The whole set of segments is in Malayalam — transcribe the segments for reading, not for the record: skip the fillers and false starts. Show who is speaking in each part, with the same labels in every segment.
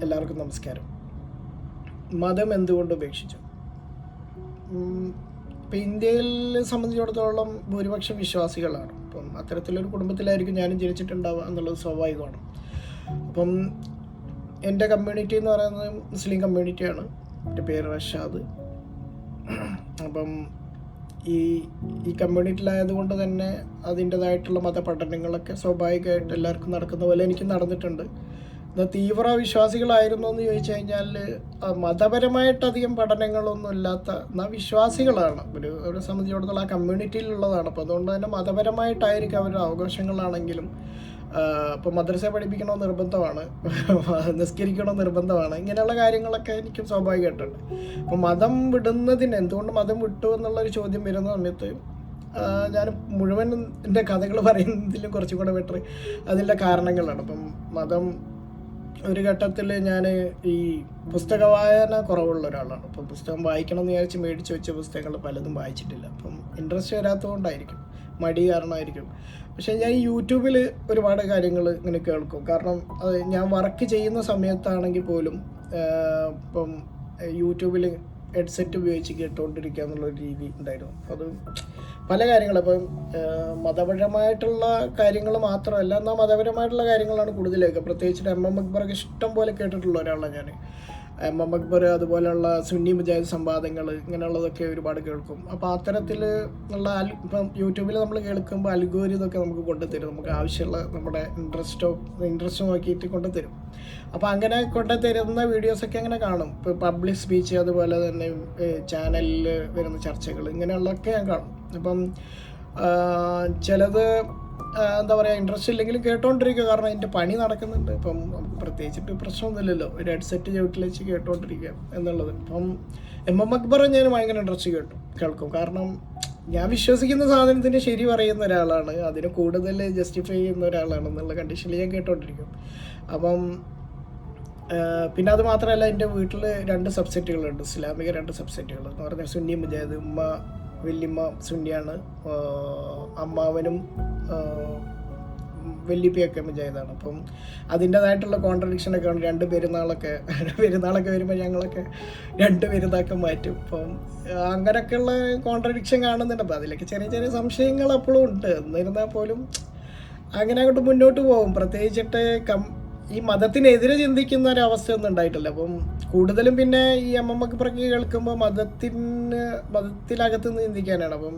Speaker 1: എല്ലാവർക്കും നമസ്കാരം. മതം എന്തുകൊണ്ട് ഉപേക്ഷിച്ചു? ഇപ്പം ഇന്ത്യയിൽ സംബന്ധിച്ചിടത്തോളം ഭൂരിപക്ഷം വിശ്വാസികളാണ്. അപ്പം അത്തരത്തിലൊരു കുടുംബത്തിലായിരിക്കും ഞാനും ജനിച്ചിട്ടുണ്ടാവുക എന്നുള്ളത് സ്വാഭാവികമാണ്. അപ്പം എൻ്റെ കമ്മ്യൂണിറ്റി എന്ന് പറയുന്നത് മുസ്ലിം കമ്മ്യൂണിറ്റിയാണ്. എൻ്റെ പേര് റഷാദ്. അപ്പം ഈ കമ്മ്യൂണിറ്റിയിലായതുകൊണ്ട് തന്നെ അതിൻ്റേതായിട്ടുള്ള മതപഠനങ്ങളൊക്കെ സ്വാഭാവികമായിട്ട് എല്ലാവർക്കും നടക്കുന്ന പോലെ എനിക്കും നടന്നിട്ടുണ്ട്. തീവ്ര വിശ്വാസികളായിരുന്നു എന്ന് ചോദിച്ചു കഴിഞ്ഞാൽ മതപരമായിട്ട് അധികം പഠനങ്ങളൊന്നും ഇല്ലാത്ത എന്നാൽ വിശ്വാസികളാണ്. അവരെ സംബന്ധിച്ചിടത്തോളം ആ കമ്മ്യൂണിറ്റിയിലുള്ളതാണ്. അപ്പോൾ അതുകൊണ്ട് തന്നെ മതപരമായിട്ടായിരിക്കും അവരുടെ അവകാശങ്ങളാണെങ്കിലും ഇപ്പോൾ മദ്രസ പഠിപ്പിക്കണമെന്ന് നിർബന്ധമാണ്, നിസ്കരിക്കണമെന്ന് നിർബന്ധമാണ്, ഇങ്ങനെയുള്ള കാര്യങ്ങളൊക്കെ എനിക്കും സ്വാഭാവികമായിട്ടുണ്ട്. അപ്പോൾ മതം വിടുന്നതിന് എന്തുകൊണ്ട് മതം വിട്ടു എന്നുള്ളൊരു ചോദ്യം വരുന്ന സമയത്ത് ഞാൻ മുഴുവൻ എൻ്റെ കഥകൾ പറയുന്നതിലും കുറച്ചും കൂടെ ബെറ്റർ അതിൻ്റെ കാരണങ്ങളാണ്. അപ്പം മതം ഒരു ഘട്ടത്തിൽ ഞാൻ ഈ പുസ്തക വായന കുറവുള്ള ഒരാളാണ്. അപ്പം പുസ്തകം വായിക്കണം എന്ന് വിചാരിച്ച് മേടിച്ച് വെച്ച പുസ്തകങ്ങൾ പലതും വായിച്ചിട്ടില്ല. അപ്പം ഇൻട്രസ്റ്റ് വരാത്തതുകൊണ്ടായിരിക്കും, മടി കാരണമായിരിക്കും. പക്ഷേ ഞാൻ യൂട്യൂബിൽ ഒരുപാട് കാര്യങ്ങൾ ഇങ്ങനെ കേൾക്കും. കാരണം അത് ഞാൻ വർക്ക് ചെയ്യുന്ന സമയത്താണെങ്കിൽ പോലും ഇപ്പം യൂട്യൂബിൽ ഹെഡ്സെറ്റ് ഉപയോഗിച്ച് കേട്ടുകൊണ്ടിരിക്കുക എന്നുള്ളൊരു രീതി ഉണ്ടായിരുന്നു. അത് പല കാര്യങ്ങളും ഇപ്പം മതപരമായിട്ടുള്ള കാര്യങ്ങൾ മാത്രമല്ല, എന്നാൽ മതപരമായിട്ടുള്ള കാര്യങ്ങളാണ് കൂടുതലേക്ക്. പ്രത്യേകിച്ച് എം എം അക്ബറൊക്കെ ഇഷ്ടം പോലെ കേട്ടിട്ടുള്ള ഒരാളാണ് ഞാൻ. എം എം അക്ബർ, അതുപോലെയുള്ള സുന്നി മുജാഹിദ് സംവാദങ്ങൾ, ഇങ്ങനെയുള്ളതൊക്കെ ഒരുപാട് കേൾക്കും. അപ്പോൾ അത്തരത്തിൽ ഉള്ള ഇപ്പം യൂട്യൂബിൽ നമ്മൾ കേൾക്കുമ്പോൾ അൽഗോരിതൊക്കെ നമുക്ക് കൊണ്ടുതരും, നമുക്ക് ആവശ്യമുള്ള നമ്മുടെ ഇൻട്രസ്റ്റ് നോക്കിയിട്ട് കൊണ്ടുതരും. അപ്പോൾ അങ്ങനെ കൊണ്ടുതരുന്ന വീഡിയോസൊക്കെ അങ്ങനെ കാണും. ഇപ്പോൾ പബ്ലിക് സ്പീച്ച്, അതുപോലെ തന്നെ ചാനലിൽ വരുന്ന ചർച്ചകൾ, ഇങ്ങനെയുള്ളതൊക്കെ ഞാൻ കാണും. അപ്പം ചിലത് എന്താ പറയുക, ഇൻട്രസ്റ്റ് ഇല്ലെങ്കിലും കേട്ടോണ്ടിരിക്കുക. കാരണം എൻ്റെ പണി നടക്കുന്നുണ്ട്. ഇപ്പം നമുക്ക് പ്രത്യേകിച്ചിട്ട് പ്രശ്നമൊന്നുമില്ലല്ലോ, ഒരു ഹെഡ്സെറ്റ് ചവിട്ടിൽ വെച്ച് കേട്ടോണ്ടിരിക്കുക എന്നുള്ളത്. ഇപ്പം എം എം അക്ബർ ഞാൻ ഭയങ്കര ഇൻട്രസ്റ്റ് കേൾക്കും. കാരണം ഞാൻ വിശ്വസിക്കുന്ന സാധനത്തിന് ശരി പറയുന്ന ഒരാളാണ്, അതിന് കൂടുതൽ ജസ്റ്റിഫൈ ചെയ്യുന്ന ഒരാളാണെന്നുള്ള കണ്ടീഷനിൽ ഞാൻ കേട്ടോണ്ടിരിക്കും. അപ്പം പിന്നെ അത് മാത്രമല്ല, എൻ്റെ വീട്ടിൽ 2 സബ്സെറ്റുകളുണ്ട്, ഇസ്ലാമിക 2 സബ്സെറ്റുകൾ എന്ന് പറഞ്ഞാൽ സുന്നി മുജാഹിദ്. വല്യമ്മ സുന്നിയാണ്, അമ്മാവനും വല്യപ്പയൊക്കെ മുജാഹിദാണ്. അപ്പം അതിൻ്റേതായിട്ടുള്ള കോൺട്രഡിക്ഷനൊക്കെ ഉണ്ട്. 2 പെരുന്നാളൊക്കെ വരുമ്പോൾ ഞങ്ങളൊക്കെ 2 പെരുന്നാൾക്ക് മാറ്റും. അപ്പം അങ്ങനെയൊക്കെയുള്ള കോൺട്രഡിക്ഷൻ കാണുന്നുണ്ട്. അപ്പം അതിലൊക്കെ ചെറിയ ചെറിയ സംശയങ്ങൾ എപ്പോഴും ഉണ്ട്. എന്നിരുന്നാൽ പോലും അങ്ങനെ അങ്ങോട്ട് മുന്നോട്ട് പോകും. പ്രത്യേകിച്ചിട്ട് ഈ മതത്തിനെതിരെ ചിന്തിക്കുന്ന ഒരവസ്ഥയൊന്നും ഉണ്ടായിട്ടില്ല. അപ്പം കൂടുതലും പിന്നെ ഈ എം എം അക്ബറൊക്കെ കേൾക്കുമ്പോൾ മതത്തിനകത്ത് നിന്ന് ചിന്തിക്കാനാണ്. അപ്പം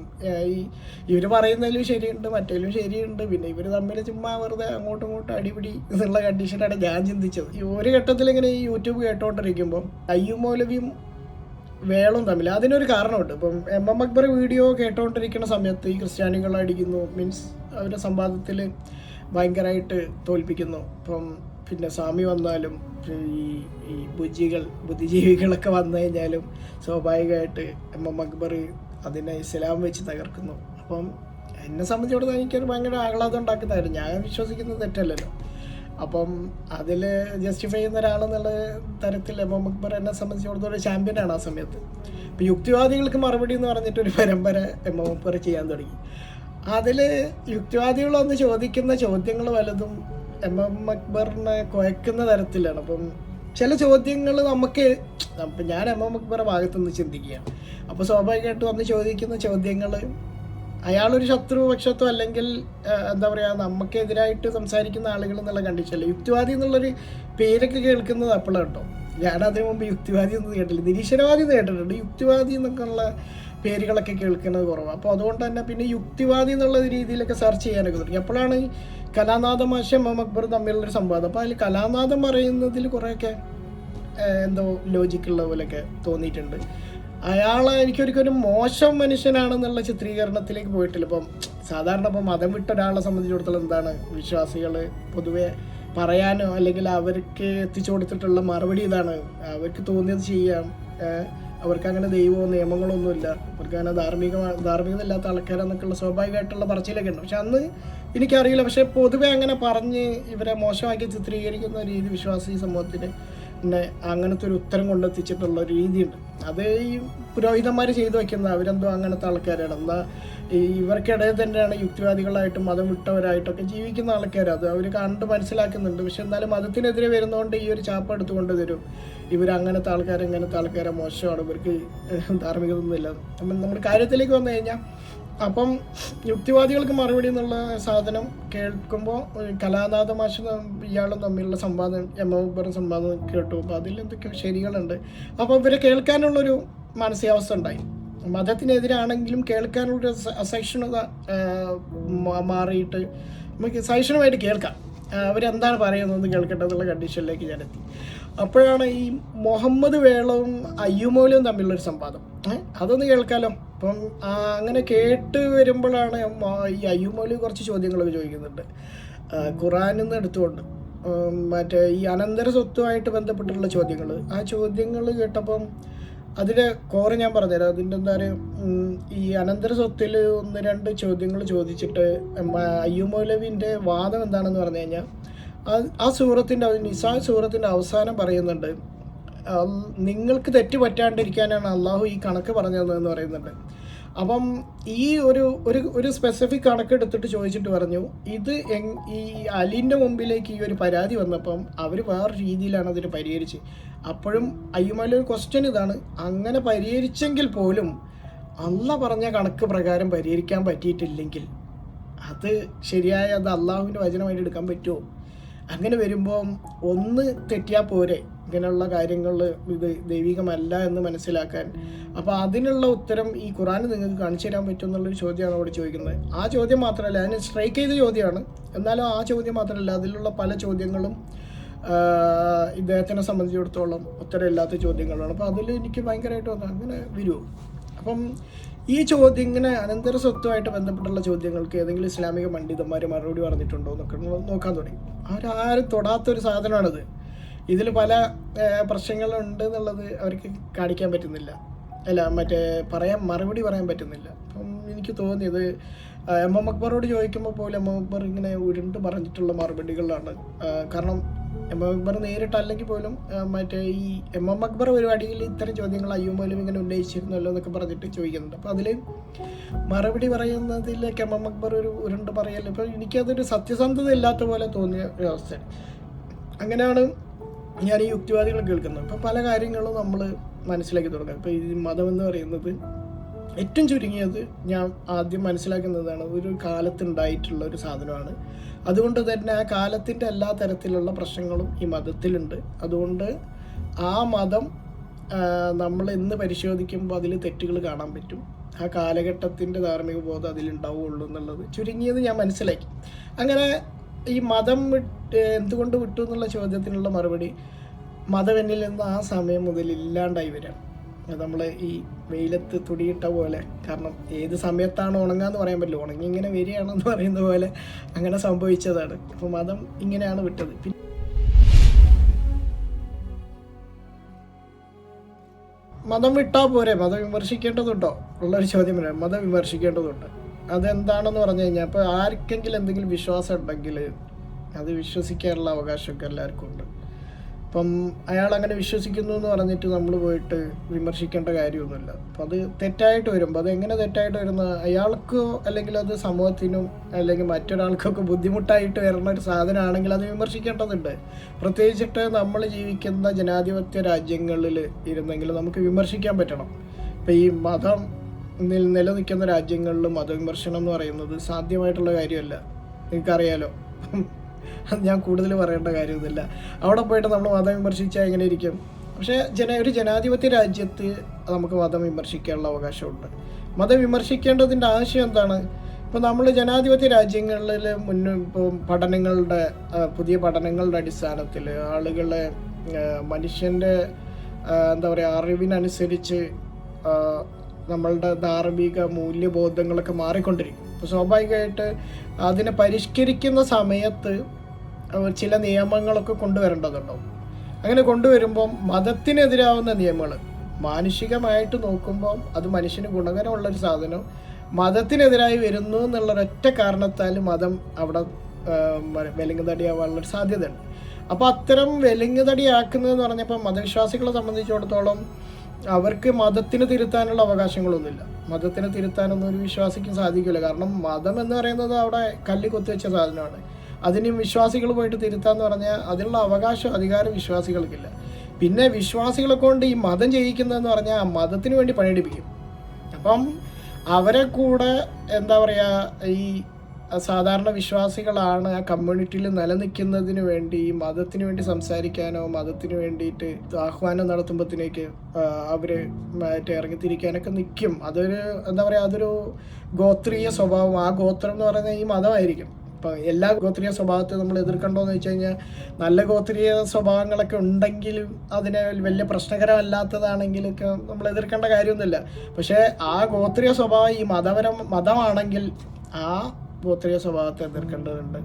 Speaker 1: ഇവർ പറയുന്നതിലും ശരിയുണ്ട്, മറ്റേലും ശരിയുണ്ട്, പിന്നെ ഇവർ തമ്മിൽ ചുമ്മാ വെറുതെ അങ്ങോട്ടും ഇങ്ങോട്ടും അടിപിടി എന്നുള്ള കണ്ടീഷനാണ് ഞാൻ ചിന്തിച്ചത്. ഈ ഒരു ഘട്ടത്തിൽ ഇങ്ങനെ ഈ യൂട്യൂബ് കേട്ടോണ്ടിരിക്കുമ്പം അയ്യൂബ് മൗലവിയും വേളും തമ്മിൽ അതിനൊരു കാരണമുണ്ട്. ഇപ്പം എം എം അക്ബർ വീഡിയോ കേട്ടോണ്ടിരിക്കുന്ന സമയത്ത് ഈ ക്രിസ്ത്യാനികളെ അടിക്കുന്നു, മീൻസ് അവരുടെ സംവാദത്തിൽ ഭയങ്കരമായിട്ട് തോൽപ്പിക്കുന്നു. ഇപ്പം പിന്നെ സ്വാമി വന്നാലും ഈ ബുദ്ധിജീവികളൊക്കെ വന്നു കഴിഞ്ഞാലും സ്വാഭാവികമായിട്ട് എം എം അക്ബർ അതിനെ ഇസ്ലാം വെച്ച് തകർക്കുന്നു. അപ്പം എന്നെ സംബന്ധിച്ചിടത്തോളം എനിക്കൊരു ഭയങ്കര ആഹ്ലാദം ഉണ്ടാക്കുന്നതായിരുന്നു. ഞാൻ വിശ്വസിക്കുന്നത് തെറ്റല്ലല്ലോ. അപ്പം അതിൽ ജസ്റ്റിഫൈ ചെയ്യുന്ന ഒരാളെന്നുള്ള തരത്തിൽ എം എം അക്ബർ എന്നെ സംബന്ധിച്ചിടത്തോളം ഒരു ചാമ്പ്യനാണ് ആ സമയത്ത്. ഇപ്പം യുക്തിവാദികൾക്ക് മറുപടി എന്ന് പറഞ്ഞിട്ടൊരു പരമ്പര എം എം അക്ബർ ചെയ്യാൻ തുടങ്ങി. അതിൽ യുക്തിവാദികളൊന്ന് ചോദിക്കുന്ന ചോദ്യങ്ങൾ വലതും എം എം അക്ബറിനെ കുഴക്കുന്ന തരത്തിലാണ്. അപ്പം ചില ചോദ്യങ്ങൾ നമുക്ക് അപ്പം ഞാൻ എം എം അക്ബറെ ഭാഗത്തുനിന്ന് ചിന്തിക്കുകയാണ്. അപ്പോൾ സ്വാഭാവികമായിട്ടും വന്ന് ചോദിക്കുന്ന ചോദ്യങ്ങൾ അയാളൊരു ശത്രുപക്ഷത്തോ അല്ലെങ്കിൽ എന്താ പറയുക നമുക്കെതിരായിട്ട് സംസാരിക്കുന്ന ആളുകൾ എന്നുള്ള കണ്ടീഷനല്ല. യുക്തിവാദി എന്നുള്ളൊരു പേരൊക്കെ കേൾക്കുന്നത് അപ്പോഴാണ് കേട്ടോ. ഞാനതിനു മുമ്പ് യുക്തിവാദി ഒന്നും കേട്ടില്ല, നിരീശ്വരവാദി എന്ന് കേട്ടിട്ടുണ്ട്. യുക്തിവാദി എന്നൊക്കെയുള്ള പേരുകളൊക്കെ കേൾക്കുന്നത് കുറവാണ്. അപ്പോൾ അതുകൊണ്ട് തന്നെ പിന്നെ യുക്തിവാദി എന്നുള്ള രീതിയിലൊക്കെ സെർച്ച് ചെയ്യാനൊക്കെ തുടങ്ങി. അപ്പോഴാണ് ഈ കലാനാഥ മാഷ് എം എം അക്ബർ തമ്മിലുള്ളൊരു സംവാദം. അപ്പോൾ അതിൽ കലാനാഥം പറയുന്നതിൽ കുറേയൊക്കെ എന്തോ ലോജിക്കുള്ള പോലെയൊക്കെ തോന്നിയിട്ടുണ്ട്. അയാളെ എനിക്കൊരിക്കലും മോശം മനുഷ്യനാണെന്നുള്ള ചിത്രീകരണത്തിലേക്ക് പോയിട്ടില്ല. ഇപ്പം സാധാരണ ഇപ്പം മതം വിട്ട ഒരാളെ സംബന്ധിച്ചിടത്തോളം എന്താണ് വിശ്വാസികൾ പൊതുവെ പറയാനോ അല്ലെങ്കിൽ അവർക്ക് എത്തിച്ചു കൊടുത്തിട്ടുള്ള മറുപടി ഇതാണ്, അവർക്ക് തോന്നിയത് ചെയ്യാം, അവർക്ക് അങ്ങനെ ദൈവമോ നിയമങ്ങളോ ഒന്നുമില്ല, അവർക്ക് അങ്ങനെ ധാർമ്മികത ഇല്ലാത്ത ആൾക്കാരെന്നൊക്കെയുള്ള സ്വാഭാവികമായിട്ടുള്ള പറച്ചിലൊക്കെ ഉണ്ട്. പക്ഷെ അന്ന് എനിക്കറിയില്ല. പക്ഷെ പൊതുവെ അങ്ങനെ പറഞ്ഞ് ഇവരെ മോശമാക്കി ചിത്രീകരിക്കുന്ന രീതി വിശ്വാസി സമൂഹത്തിന് അങ്ങനത്തെ ഒരു ഉത്തരം കൊണ്ടെത്തിച്ചിട്ടുള്ള ഒരു രീതിയുണ്ട്. അത് ഈ പുരോഹിതന്മാർ ചെയ്തു വയ്ക്കുന്നത്. അവരെന്തോ അങ്ങനത്തെ ആൾക്കാരാണ്. എന്നാൽ ഇവർക്കിടയിൽ തന്നെയാണ് യുക്തിവാദികളായിട്ടും മതം വിട്ടവരായിട്ടൊക്കെ ജീവിക്കുന്ന ആൾക്കാർ. അത് അവർ കണ്ട് മനസ്സിലാക്കുന്നുണ്ട്. പക്ഷെ എന്നാലും മതത്തിനെതിരെ വരുന്നതുകൊണ്ട് ഈ ഒരു ചാപ്പ എടുത്ത് കൊണ്ടുതരും. അങ്ങനത്തെ ആൾക്കാരെ മോശമാണ്, ഇവർക്ക് ധാർമ്മികത ഒന്നുമില്ല. അപ്പം നമ്മുടെ കാര്യത്തിലേക്ക് വന്നു കഴിഞ്ഞാൽ, അപ്പം യുക്തിവാദികൾക്ക് മറുപടി എന്നുള്ള സാധനം കേൾക്കുമ്പോൾ കലാനാഥ മാഷ് ഇയാളും തമ്മിലുള്ള സംവാദം, എമ്മ സംവാദം കേട്ടു. അപ്പോൾ അതിൽ എന്തൊക്കെയോ ശരികളുണ്ട്. അപ്പോൾ ഇവരെ കേൾക്കാനുള്ളൊരു മാനസികാവസ്ഥ ഉണ്ടായി. മതത്തിനെതിരാണെങ്കിലും കേൾക്കാനുള്ളൊരു അസഹിഷ്ണുത മാറിയിട്ട് നമുക്ക് സഹിഷ്ണുമായിട്ട് കേൾക്കാം, അവരെന്താണ് പറയുന്നതെന്ന് കേൾക്കട്ടെ എന്നുള്ള കണ്ടീഷനിലേക്ക് ഞാനെത്തി. അപ്പോഴാണ് ഈ മുഹമ്മദ് വേളവും അയ്യുമോലും തമ്മിലുള്ളൊരു സംവാദം. അതൊന്ന് കേൾക്കാമല്ലോ. അപ്പം അങ്ങനെ കേട്ട് വരുമ്പോഴാണ് ഈ അയ്യുമോല് കുറച്ച് ചോദ്യങ്ങളൊക്കെ ചോദിക്കുന്നുണ്ട് ഖുറാനിൽ നിന്ന് എടുത്തുകൊണ്ട്. മറ്റേ ഈ അനന്തര സ്വത്തുമായിട്ട് ബന്ധപ്പെട്ടുള്ള ചോദ്യങ്ങൾ, ആ ചോദ്യങ്ങൾ കേട്ടപ്പം അതിൻ്റെ കോറ് ഞാൻ പറഞ്ഞുതരാം. അതിൻ്റെ എന്താ പറയുക, ഈ അനന്തര സ്വത്തിൽ 1-2 ചോദ്യങ്ങൾ ചോദിച്ചിട്ട് അയ്യുമൗലവിൻ്റെ വാദം എന്താണെന്ന് പറഞ്ഞു കഴിഞ്ഞാൽ, ആ സൂറത്തിൻ്റെ നിസാ സൂറത്തിൻ്റെ അവസാനം പറയുന്നുണ്ട്, നിങ്ങൾക്ക് തെറ്റ് പറ്റാണ്ടിരിക്കാനാണ് അള്ളാഹു ഈ കണക്ക് പറഞ്ഞതെന്ന് പറയുന്നുണ്ട്. അപ്പം ഈ ഒരു സ്പെസിഫിക് കണക്കെടുത്തിട്ട് ചോദിച്ചിട്ട് പറഞ്ഞു, ഇത് ഈ അലിൻ്റെ മുമ്പിലേക്ക് ഈ ഒരു പരാതി വന്നപ്പം അവർ വേറെ രീതിയിലാണ് അതിന് പരിഹരിച്ച്. അപ്പോഴും അയ്യുമൗലി ഒരു ക്വസ്റ്റ്യൻ ഇതാണ്, അങ്ങനെ പരിഹരിച്ചെങ്കിൽ പോലും അള്ളാഹ് പറഞ്ഞ കണക്ക് പ്രകാരം പരിഹരിക്കാൻ പറ്റിയിട്ടില്ലെങ്കിൽ അത് ശരിയായ അത് അള്ളാഹുവിൻ്റെ വചനമായിട്ട് എടുക്കാൻ പറ്റുമോ? അങ്ങനെ വരുമ്പോൾ ഒന്ന് തെറ്റിയാൽ പോരെ ഇങ്ങനെയുള്ള കാര്യങ്ങൾ ഇത് ദൈവികമല്ല എന്ന് മനസ്സിലാക്കാൻ. അപ്പോൾ അതിനുള്ള ഉത്തരം ഈ ഖുറാൻ നിങ്ങൾക്ക് കാണിച്ചു തരാൻ പറ്റും എന്നുള്ളൊരു ചോദ്യമാണ് അവിടെ ചോദിക്കുന്നത്. ആ ചോദ്യം മാത്രമല്ല, അതിന് സ്ട്രൈക്ക് ചെയ്ത ചോദ്യമാണ്, എന്നാലും ആ ചോദ്യം മാത്രമല്ല, അതിലുള്ള പല ചോദ്യങ്ങളും ഇദ്ദേഹത്തിനെ സംബന്ധിച്ചിടത്തോളം ഉത്തരമില്ലാത്ത ചോദ്യങ്ങളാണ്. അപ്പോൾ അതിൽ എനിക്ക് ഭയങ്കരമായിട്ട് വന്നു അങ്ങനെ വരുമോ. അപ്പം ഈ ചോദ്യം ഇങ്ങനെ അനന്തര സ്വത്തുമായിട്ട് ബന്ധപ്പെട്ടുള്ള ചോദ്യങ്ങൾക്ക് ഏതെങ്കിലും ഇസ്ലാമിക പണ്ഡിതന്മാർ മറുപടി പറഞ്ഞിട്ടുണ്ടോ എന്നൊക്കെ നോക്കാൻ തുടങ്ങി. അവരാരും തൊടാത്തൊരു സാധനമാണിത്. ഇതിൽ പല പ്രശ്നങ്ങളുണ്ട് എന്നുള്ളത് അവർക്ക് കാണിക്കാൻ പറ്റുന്നില്ല, മറുപടി പറയാൻ പറ്റുന്നില്ല. അപ്പം എനിക്ക് തോന്നിയത് എം എം അക്ബറോട് ചോദിക്കുമ്പോൾ പോലും എം എം അക്ബർ ഇങ്ങനെ ഉരുണ്ട് പറഞ്ഞിട്ടുള്ള മറുപടികളാണ്. കാരണം എം എം അക്ബർ നേരിട്ടല്ലെങ്കിൽ പോലും ഈ എം എം അക്ബർ പരിപാടിയിൽ ഇത്തരം ചോദ്യങ്ങൾ അയ്യുമൗലവി ഇങ്ങനെ ഉന്നയിച്ചിരുന്നല്ലോ എന്നൊക്കെ പറഞ്ഞിട്ട് ചോദിക്കുന്നുണ്ട്. അപ്പോൾ അതിൽ മറുപടി പറയുന്നതിലേക്ക് എം എം അക്ബർ ഒരു ഉരുണ്ട് പറയൽ, ഇപ്പോൾ എനിക്കതൊരു സത്യസന്ധത ഇല്ലാത്ത പോലെ തോന്നിയ ഒരു അവസ്ഥയാണ്. അങ്ങനെയാണ് ഞാൻ ഈ യുക്തിവാദികൾ കേൾക്കുന്നത്. ഇപ്പോൾ പല കാര്യങ്ങളും നമ്മൾ മനസ്സിലാക്കി തുടങ്ങുക. ഇപ്പോൾ ഈ മതം എന്ന് പറയുന്നത് ഏറ്റവും ചുരുങ്ങിയത് ഞാൻ ആദ്യം മനസ്സിലാക്കുന്നതാണ്, ഒരു കാലത്തുണ്ടായിട്ടുള്ള ഒരു സാധനമാണ്. അതുകൊണ്ട് തന്നെ ആ കാലത്തിൻ്റെ എല്ലാ തരത്തിലുള്ള പ്രശ്നങ്ങളും ഈ മതത്തിലുണ്ട്. അതുകൊണ്ട് ആ മതം നമ്മൾ ഇന്ന് പരിശോധിക്കുമ്പോൾ അതിൽ തെറ്റുകൾ കാണാൻ പറ്റും. ആ കാലഘട്ടത്തിൻ്റെ ധാർമ്മിക ബോധം അതിലുണ്ടാവുള്ളൂ എന്നുള്ളത് ചുരുങ്ങിയത് ഞാൻ മനസ്സിലാക്കി. അങ്ങനെ ഈ മതം എന്തുകൊണ്ട് വിട്ടു എന്നുള്ള ചോദ്യത്തിനുള്ള മറുപടി, മതം എന്നിൽ നിന്ന് ആ സമയം മുതൽ ഇല്ലാണ്ടായി വരാം. നമ്മൾ ഈ വെയിലത്ത് തുടിയിട്ട പോലെ, കാരണം ഏത് സമയത്താണ് ഉണങ്ങാന്ന് പറയാൻ പറ്റില്ല, ഉണങ്ങി ഇങ്ങനെ വരികയാണെന്ന് പറയുന്ന പോലെ അങ്ങനെ സംഭവിച്ചതാണ്. അപ്പോൾ മതം ഇങ്ങനെയാണ് വിട്ടത്. മതം വിട്ടാൽ പോരെ, മതം വിമർശിക്കേണ്ടതുണ്ടോ ഉള്ളൊരു ചോദ്യം വരാം. മതം വിമർശിക്കേണ്ടതുണ്ട്. അതെന്താണെന്ന് പറഞ്ഞു കഴിഞ്ഞാൽ, ഇപ്പോൾ ആർക്കെങ്കിലും എന്തെങ്കിലും വിശ്വാസം ഉണ്ടെങ്കിൽ അത് വിശ്വസിക്കാനുള്ള അവകാശമൊക്കെ എല്ലാവർക്കും ഉണ്ട്. അപ്പം അയാൾ അങ്ങനെ വിശ്വസിക്കുന്നു എന്ന് പറഞ്ഞിട്ട് നമ്മൾ പോയിട്ട് വിമർശിക്കേണ്ട കാര്യമൊന്നുമില്ല. അപ്പം അത് തെറ്റായിട്ട് വരുമ്പോൾ, അത് എങ്ങനെ തെറ്റായിട്ട് വരുന്ന, അയാൾക്കോ അല്ലെങ്കിൽ അത് സമൂഹത്തിനും അല്ലെങ്കിൽ മറ്റൊരാൾക്കൊക്കെ ബുദ്ധിമുട്ടായിട്ട് വരുന്ന ഒരു സാധനമാണെങ്കിൽ അത് വിമർശിക്കേണ്ടതുണ്ട്. പ്രത്യേകിച്ചിട്ട് നമ്മൾ ജീവിക്കുന്ന ജനാധിപത്യ രാജ്യങ്ങളിൽ ഇരുന്നെങ്കിൽ നമുക്ക് വിമർശിക്കാൻ പറ്റണം. ഇപ്പം ഈ മതം നിലനിൽക്കുന്ന രാജ്യങ്ങളിൽ മതവിമർശനം എന്ന് പറയുന്നത് സാധ്യമായിട്ടുള്ള കാര്യമല്ല, നിങ്ങൾക്കറിയാലോ. അത് ഞാൻ കൂടുതൽ പറയേണ്ട കാര്യമൊന്നുമില്ല. അവിടെ പോയിട്ട് നമ്മൾ മതം വിമർശിച്ചാൽ എങ്ങനെ ഇരിക്കും? പക്ഷേ ഒരു ജനാധിപത്യ രാജ്യത്ത് നമുക്ക് മതം വിമർശിക്കാനുള്ള അവകാശമുണ്ട്. മതം വിമർശിക്കേണ്ടതിൻ്റെ ആവശ്യം എന്താണ്? ഇപ്പോൾ നമ്മൾ ജനാധിപത്യ രാജ്യങ്ങളിൽ ഇപ്പോൾ പുതിയ പഠനങ്ങളുടെ അടിസ്ഥാനത്തിൽ ആളുകളെ മനുഷ്യൻ്റെ അറിവിനനുസരിച്ച് നമ്മളുടെ ധാർമ്മിക മൂല്യബോധങ്ങളൊക്കെ മാറിക്കൊണ്ടിരിക്കും. അപ്പോൾ സ്വാഭാവികമായിട്ട് അതിനെ പരിഷ്കരിക്കുന്ന സമയത്ത് ചില നിയമങ്ങളൊക്കെ കൊണ്ടുവരേണ്ടതുണ്ടാവും. അങ്ങനെ കൊണ്ടുവരുമ്പം മതത്തിനെതിരാവുന്ന നിയമങ്ങൾ മാനുഷികമായിട്ട് നോക്കുമ്പം അത് മനുഷ്യന് ഗുണകരമുള്ളൊരു സാധനം മതത്തിനെതിരായി വരുന്നു എന്നുള്ളൊരൊറ്റ കാരണത്താൽ മതം അവിടെ വിലങ്ങുതടിയാവാനുള്ളൊരു സാധ്യതയുണ്ട്. അപ്പോൾ അത്തരം വെലുങ്ങുതടിയാക്കുന്നതെന്ന് പറഞ്ഞപ്പോൾ മതവിശ്വാസികളെ സംബന്ധിച്ചിടത്തോളം അവർക്ക് മതത്തിന് തിരുത്താനുള്ള അവകാശങ്ങളൊന്നുമില്ല. മതത്തിന് തിരുത്താനൊന്നും ഒരു വിശ്വാസിക്കും സാധിക്കില്ല. കാരണം മതം എന്ന് പറയുന്നത് അവിടെ കല്ല് കൊത്തിവെച്ച സാധനമാണ്. അതിന് വിശ്വാസികൾ പോയിട്ട് തിരുത്താന്ന് പറഞ്ഞാൽ അതിനുള്ള അവകാശം അധികാരം വിശ്വാസികൾക്കില്ല. പിന്നെ വിശ്വാസികളെ കൊണ്ട് ഈ മതം ചെയ്യിക്കുന്നതെന്ന് പറഞ്ഞാൽ ആ മതത്തിന് വേണ്ടി പണിയെടുപ്പിക്കും. അപ്പം അവരെ കൂടെ എന്താ പറയുക, ഈ സാധാരണ വിശ്വാസികളാണ് ആ കമ്മ്യൂണിറ്റിയിൽ നിലനിൽക്കുന്നതിന് വേണ്ടി ഈ മതത്തിന് വേണ്ടി സംസാരിക്കാനോ മതത്തിന് വേണ്ടിയിട്ട് ആഹ്വാനം നടത്തുമ്പോഴത്തേക്ക് അവർ മറ്റേ ഇറങ്ങിത്തിരിക്കാനൊക്കെ നിൽക്കും. അതൊരു എന്താ പറയുക, അതൊരു ഗോത്രീയ സ്വഭാവം. ആ ഗോത്രം എന്ന് പറയുന്നത് ഈ മതമായിരിക്കും. ഇപ്പം എല്ലാ ഗോത്രീയ സ്വഭാവത്തെ നമ്മൾ എതിർക്കണ്ടോയെന്ന് വെച്ച് കഴിഞ്ഞാൽ നല്ല ഗോത്രീയ സ്വഭാവങ്ങളൊക്കെ ഉണ്ടെങ്കിലും അതിനെ വലിയ പ്രശ്നകരമല്ലാത്തതാണെങ്കിലൊക്കെ നമ്മൾ എതിർക്കേണ്ട കാര്യമൊന്നുമില്ല. പക്ഷേ ആ ഗോത്രീയ സ്വഭാവം ഈ മതമാണെങ്കിൽ ആ ഗോത്രീയ സ്വഭാവത്തെ എതിർക്കേണ്ടതുണ്ട്.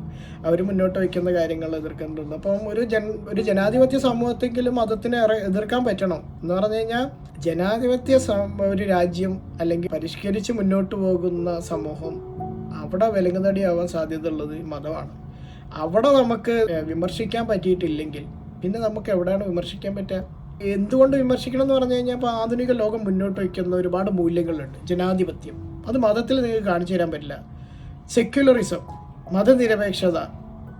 Speaker 1: അവർ മുന്നോട്ട് വയ്ക്കുന്ന കാര്യങ്ങൾ എതിർക്കേണ്ടതുണ്ട്. അപ്പം ഒരു ജനാധിപത്യ സമൂഹത്തെങ്കിലും മതത്തിനെ എതിർക്കാൻ പറ്റണം. എന്ന് പറഞ്ഞു കഴിഞ്ഞാൽ ജനാധിപത്യ ഒരു രാജ്യം അല്ലെങ്കിൽ പരിഷ്കരിച്ച് മുന്നോട്ട് പോകുന്ന സമൂഹം, അവിടെ വിലങ്ങുതടിയാവാൻ സാധ്യതയുള്ളത് മതമാണ്. അവിടെ നമുക്ക് വിമർശിക്കാൻ പറ്റിയിട്ടില്ലെങ്കിൽ പിന്നെ നമുക്ക് എവിടെയാണ് വിമർശിക്കാൻ പറ്റുക? എന്തുകൊണ്ട് വിമർശിക്കണം എന്ന് പറഞ്ഞു കഴിഞ്ഞാൽ ഇപ്പോൾ ആധുനിക ലോകം മുന്നോട്ട് വയ്ക്കുന്ന ഒരുപാട് മൂല്യങ്ങളുണ്ട്. ജനാധിപത്യം അത് മതത്തിൽ നിങ്ങൾക്ക് കാണിച്ചു തരാൻ പറ്റില്ല. സെക്യുലറിസം, മതനിരപേക്ഷത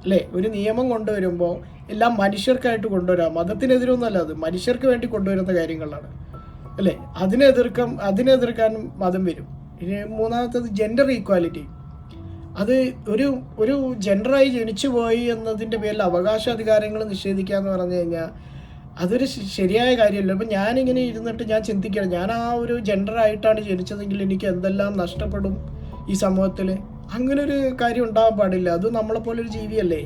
Speaker 1: അല്ലേ, ഒരു നിയമം കൊണ്ടുവരുമ്പോൾ എല്ലാം മനുഷ്യർക്കായിട്ട് കൊണ്ടുവരാം. മതത്തിനെതിരൊന്നുമല്ല, അത് മനുഷ്യർക്ക് വേണ്ടി കൊണ്ടുവരുന്ന കാര്യങ്ങളാണ് അല്ലേ. അതിനെതിർക്കാൻ മതം വരും. ഇനി മൂന്നാമത്തത് ജെൻഡർ ഈക്വാലിറ്റി. അത് ഒരു ജെൻഡറായി ജനിച്ചു പോയി എന്നതിൻ്റെ പേരിൽ അവകാശാധികാരങ്ങൾ നിഷേധിക്കുക എന്ന് പറഞ്ഞു കഴിഞ്ഞാൽ അതൊരു ശരിയായ കാര്യമല്ല. അപ്പം ഞാനിങ്ങനെ ഇരുന്നിട്ട് ഞാൻ ചിന്തിക്കണം, ഞാൻ ആ ഒരു ജെൻഡറായിട്ടാണ് ജനിച്ചതെങ്കിൽ എനിക്ക് എന്തെല്ലാം നഷ്ടപ്പെടും ഈ സമൂഹത്തിൽ. അങ്ങനെ ഒരു കാര്യം ഉണ്ടാകാൻ പാടില്ല. അത് നമ്മളെപ്പോലൊരു ജീവിയല്ലേ,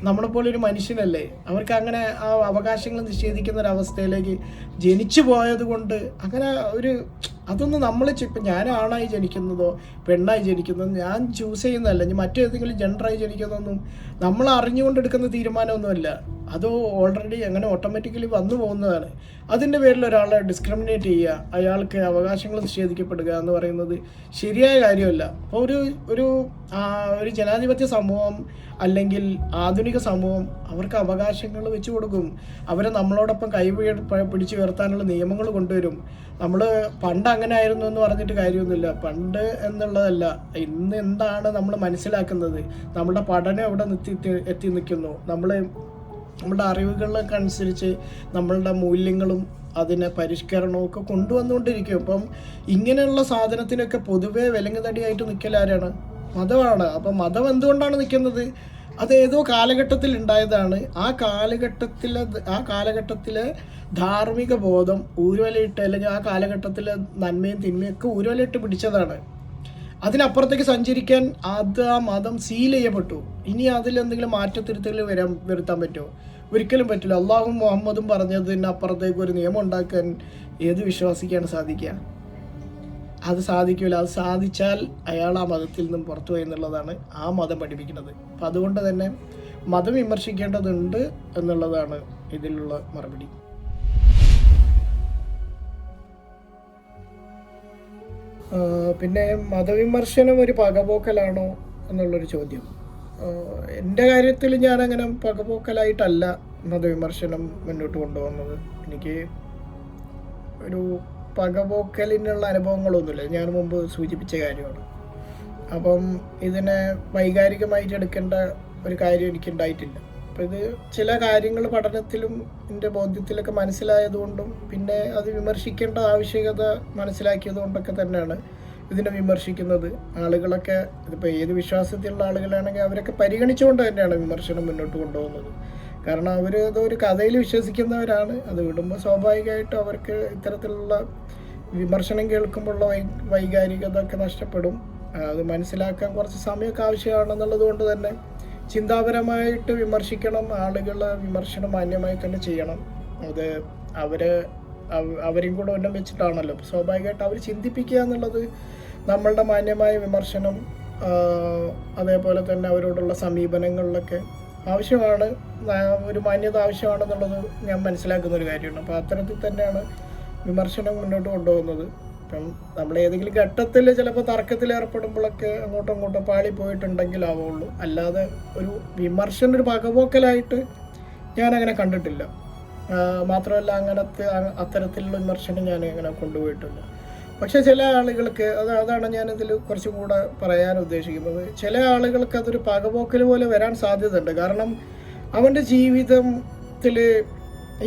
Speaker 1: നമ്മളെപ്പോലൊരു മനുഷ്യനല്ലേ. അവർക്ക് അങ്ങനെ ആ അവകാശങ്ങൾ നിഷേധിക്കുന്ന ഒരവസ്ഥയിലേക്ക് ജനിച്ചു പോയത് കൊണ്ട് അങ്ങനെ അതൊന്നും നമ്മൾ ഇപ്പം ഞാൻ ആണായി ജനിക്കുന്നതോ പെണ്ണായി ജനിക്കുന്നതോ ഞാൻ ചൂസ് ചെയ്യുന്നതല്ല, ഇനി മറ്റേതെങ്കിലും ജെൻഡറായി ജനിക്കുന്നതൊന്നും നമ്മൾ അറിഞ്ഞുകൊണ്ടെടുക്കുന്ന തീരുമാനമൊന്നുമല്ല. അത് ഓൾറെഡി അങ്ങനെ ഓട്ടോമാറ്റിക്കലി വന്നു പോകുന്നതാണ്. അതിൻ്റെ പേരിൽ ഒരാളെ ഡിസ്ക്രിമിനേറ്റ് ചെയ്യുക, അയാൾക്ക് അവകാശങ്ങൾ നിഷേധിക്കപ്പെടുക എന്ന് പറയുന്നത് ശരിയായ കാര്യമല്ല. അപ്പോൾ ഒരു ജനാധിപത്യ സമൂഹം അല്ലെങ്കിൽ ആധുനിക സമൂഹം അവർക്ക് അവകാശങ്ങൾ വെച്ച് കൊടുക്കും. അവരെ നമ്മളോടൊപ്പം പിടിച്ചു ഉയർത്താനുള്ള നിയമങ്ങൾ കൊണ്ടുവരും. നമ്മൾ പണ്ട് അങ്ങനെ ആയിരുന്നു എന്ന് പറഞ്ഞിട്ട് കാര്യമൊന്നുമില്ല. പണ്ട് എന്നുള്ളതല്ല, ഇന്ന് എന്താണ് നമ്മൾ മനസ്സിലാക്കുന്നത്, നമ്മുടെ പഠനം എവിടെ എത്തി നിൽക്കുന്നു, നമ്മുടെ അറിവുകളൊക്കെ അനുസരിച്ച് നമ്മളുടെ മൂല്യങ്ങളും അതിനെ പരിഷ്കരണവും ഒക്കെ കൊണ്ടുവന്നുകൊണ്ടിരിക്കും. അപ്പം ഇങ്ങനെയുള്ള സാധനത്തിനൊക്കെ പൊതുവേ വിലങ്ങുതടിയായിട്ട് നിൽക്കലാരാണ്? മതമാണ്. അപ്പം മതം എന്തുകൊണ്ടാണ് നിൽക്കുന്നത്? അത് ഏതോ കാലഘട്ടത്തിൽ ഉണ്ടായതാണ്. ആ കാലഘട്ടത്തിലെ ധാർമ്മിക ബോധം ഊരുവലയിട്ട്, അല്ലെങ്കിൽ ആ കാലഘട്ടത്തിലെ നന്മയും തിന്മയൊക്കെ ഊരുവലയിട്ട് പിടിച്ചതാണ്. അതിനപ്പുറത്തേക്ക് സഞ്ചരിക്കാൻ ആ മതം സീൽ ചെയ്യപ്പെട്ടു. ഇനി അതിലെന്തെങ്കിലും മാറ്റത്തിരുത്തൽ വരുത്താൻ പറ്റുമോ? ഒരിക്കലും പറ്റില്ല. അള്ളാഹും മുഹമ്മദും പറഞ്ഞതിനപ്പുറത്തേക്ക് ഒരു നിയമം ഉണ്ടാക്കാൻ ഏത് വിശ്വാസിക്കാണ് സാധിക്കുക? അത് സാധിക്കില്ല. അത് സാധിച്ചാൽ അയാൾ ആ മതത്തിൽ നിന്നും പുറത്തു പോയി എന്നുള്ളതാണ് ആ മതം പഠിപ്പിക്കുന്നത്. അപ്പം അതുകൊണ്ട് തന്നെ മതം വിമർശിക്കേണ്ടതുണ്ട് എന്നുള്ളതാണ് ഇതിലുള്ള മറുപടി. പിന്നെ മതവിമർശനം ഒരു പകപോക്കലാണോ എന്നുള്ളൊരു ചോദ്യം. എൻ്റെ കാര്യത്തിൽ ഞാനങ്ങനെ പകപോക്കലായിട്ടല്ല മതവിമർശനം മുന്നോട്ട് കൊണ്ടുപോകുന്നത്. എനിക്ക് ഒരു പകപോക്കലിനുള്ള അനുഭവങ്ങളൊന്നുമില്ല. ഞാൻ മുമ്പ് സൂചിപ്പിച്ച കാര്യമാണ്. അപ്പം ഇതിനെ വൈകാരികമായിട്ട് എടുക്കേണ്ട ഒരു കാര്യം എനിക്കുണ്ടായിട്ടില്ല. അപ്പോൾ ഇത് ചില കാര്യങ്ങൾ പഠനത്തിലും എൻ്റെ ബോധ്യത്തിലൊക്കെ മനസ്സിലായതുകൊണ്ടും പിന്നെ അത് വിമർശിക്കേണ്ട ആവശ്യകത മനസ്സിലാക്കിയത് കൊണ്ടൊക്കെ തന്നെയാണ് ഇതിനെ വിമർശിക്കുന്നത്. ആളുകളൊക്കെ ഇതിപ്പോൾ ഏത് വിശ്വാസത്തിലുള്ള ആളുകളാണെങ്കിൽ അവരൊക്കെ പരിഗണിച്ചുകൊണ്ട് തന്നെയാണ് വിമർശനം മുന്നോട്ട് കൊണ്ടുപോകുന്നത്. കാരണം അവർ അതൊരു കഥയിൽ വിശ്വസിക്കുന്നവരാണ്. അത് വിടുമ്പോൾ സ്വാഭാവികമായിട്ടും അവർക്ക് ഇത്തരത്തിലുള്ള വിമർശനം കേൾക്കുമ്പോഴുള്ള വൈകാരികത ഒക്കെ നഷ്ടപ്പെടും. അത് മനസ്സിലാക്കാൻ കുറച്ച് സമയമൊക്കെ ആവശ്യമാണെന്നുള്ളത് കൊണ്ട് തന്നെ ചിന്താപരമായിട്ട് വിമർശിക്കണം. വിമർശനം മാന്യമായി തന്നെ ചെയ്യണം. അത് അവരെയും കൂടെ ഉന്നം വെച്ചിട്ടാണല്ലോ. സ്വാഭാവികമായിട്ട് അവർ ചിന്തിപ്പിക്കുക എന്നുള്ളത് നമ്മളുടെ മാന്യമായ വിമർശനം, അതേപോലെ തന്നെ അവരോടുള്ള സമീപനങ്ങളിലൊക്കെ ആവശ്യമാണ്. ഒരു മാന്യത ആവശ്യമാണെന്നുള്ളത് ഞാൻ മനസ്സിലാക്കുന്ന ഒരു കാര്യമാണ്. അപ്പോൾ അത്തരത്തിൽ തന്നെയാണ് വിമർശനം മുന്നോട്ട് കൊണ്ടുപോകുന്നത്. ഇപ്പം നമ്മൾ ഏതെങ്കിലും ഘട്ടത്തിൽ ചിലപ്പോൾ തർക്കത്തിൽ ഏർപ്പെടുമ്പോഴൊക്കെ അങ്ങോട്ടും പാളി പോയിട്ടുണ്ടെങ്കിലാവുള്ളൂ. അല്ലാതെ ഒരു വിമർശനം ഒരു പകപോക്കലായിട്ട് ഞാനങ്ങനെ കണ്ടിട്ടില്ല. മാത്രമല്ല അത്തരത്തിലുള്ള വിമർശനം ഞാൻ അങ്ങനെ കൊണ്ടുപോയിട്ടില്ല. പക്ഷേ ചില ആളുകൾക്ക് അതാണ് ഞാനിതിൽ കുറച്ചും കൂടെ പറയാൻ ഉദ്ദേശിക്കുന്നത്. ചില ആളുകൾക്ക് അതൊരു പകപോക്കൽ പോലെ വരാൻ സാധ്യതയുണ്ട്. കാരണം അവൻ്റെ ജീവിതത്തിൽ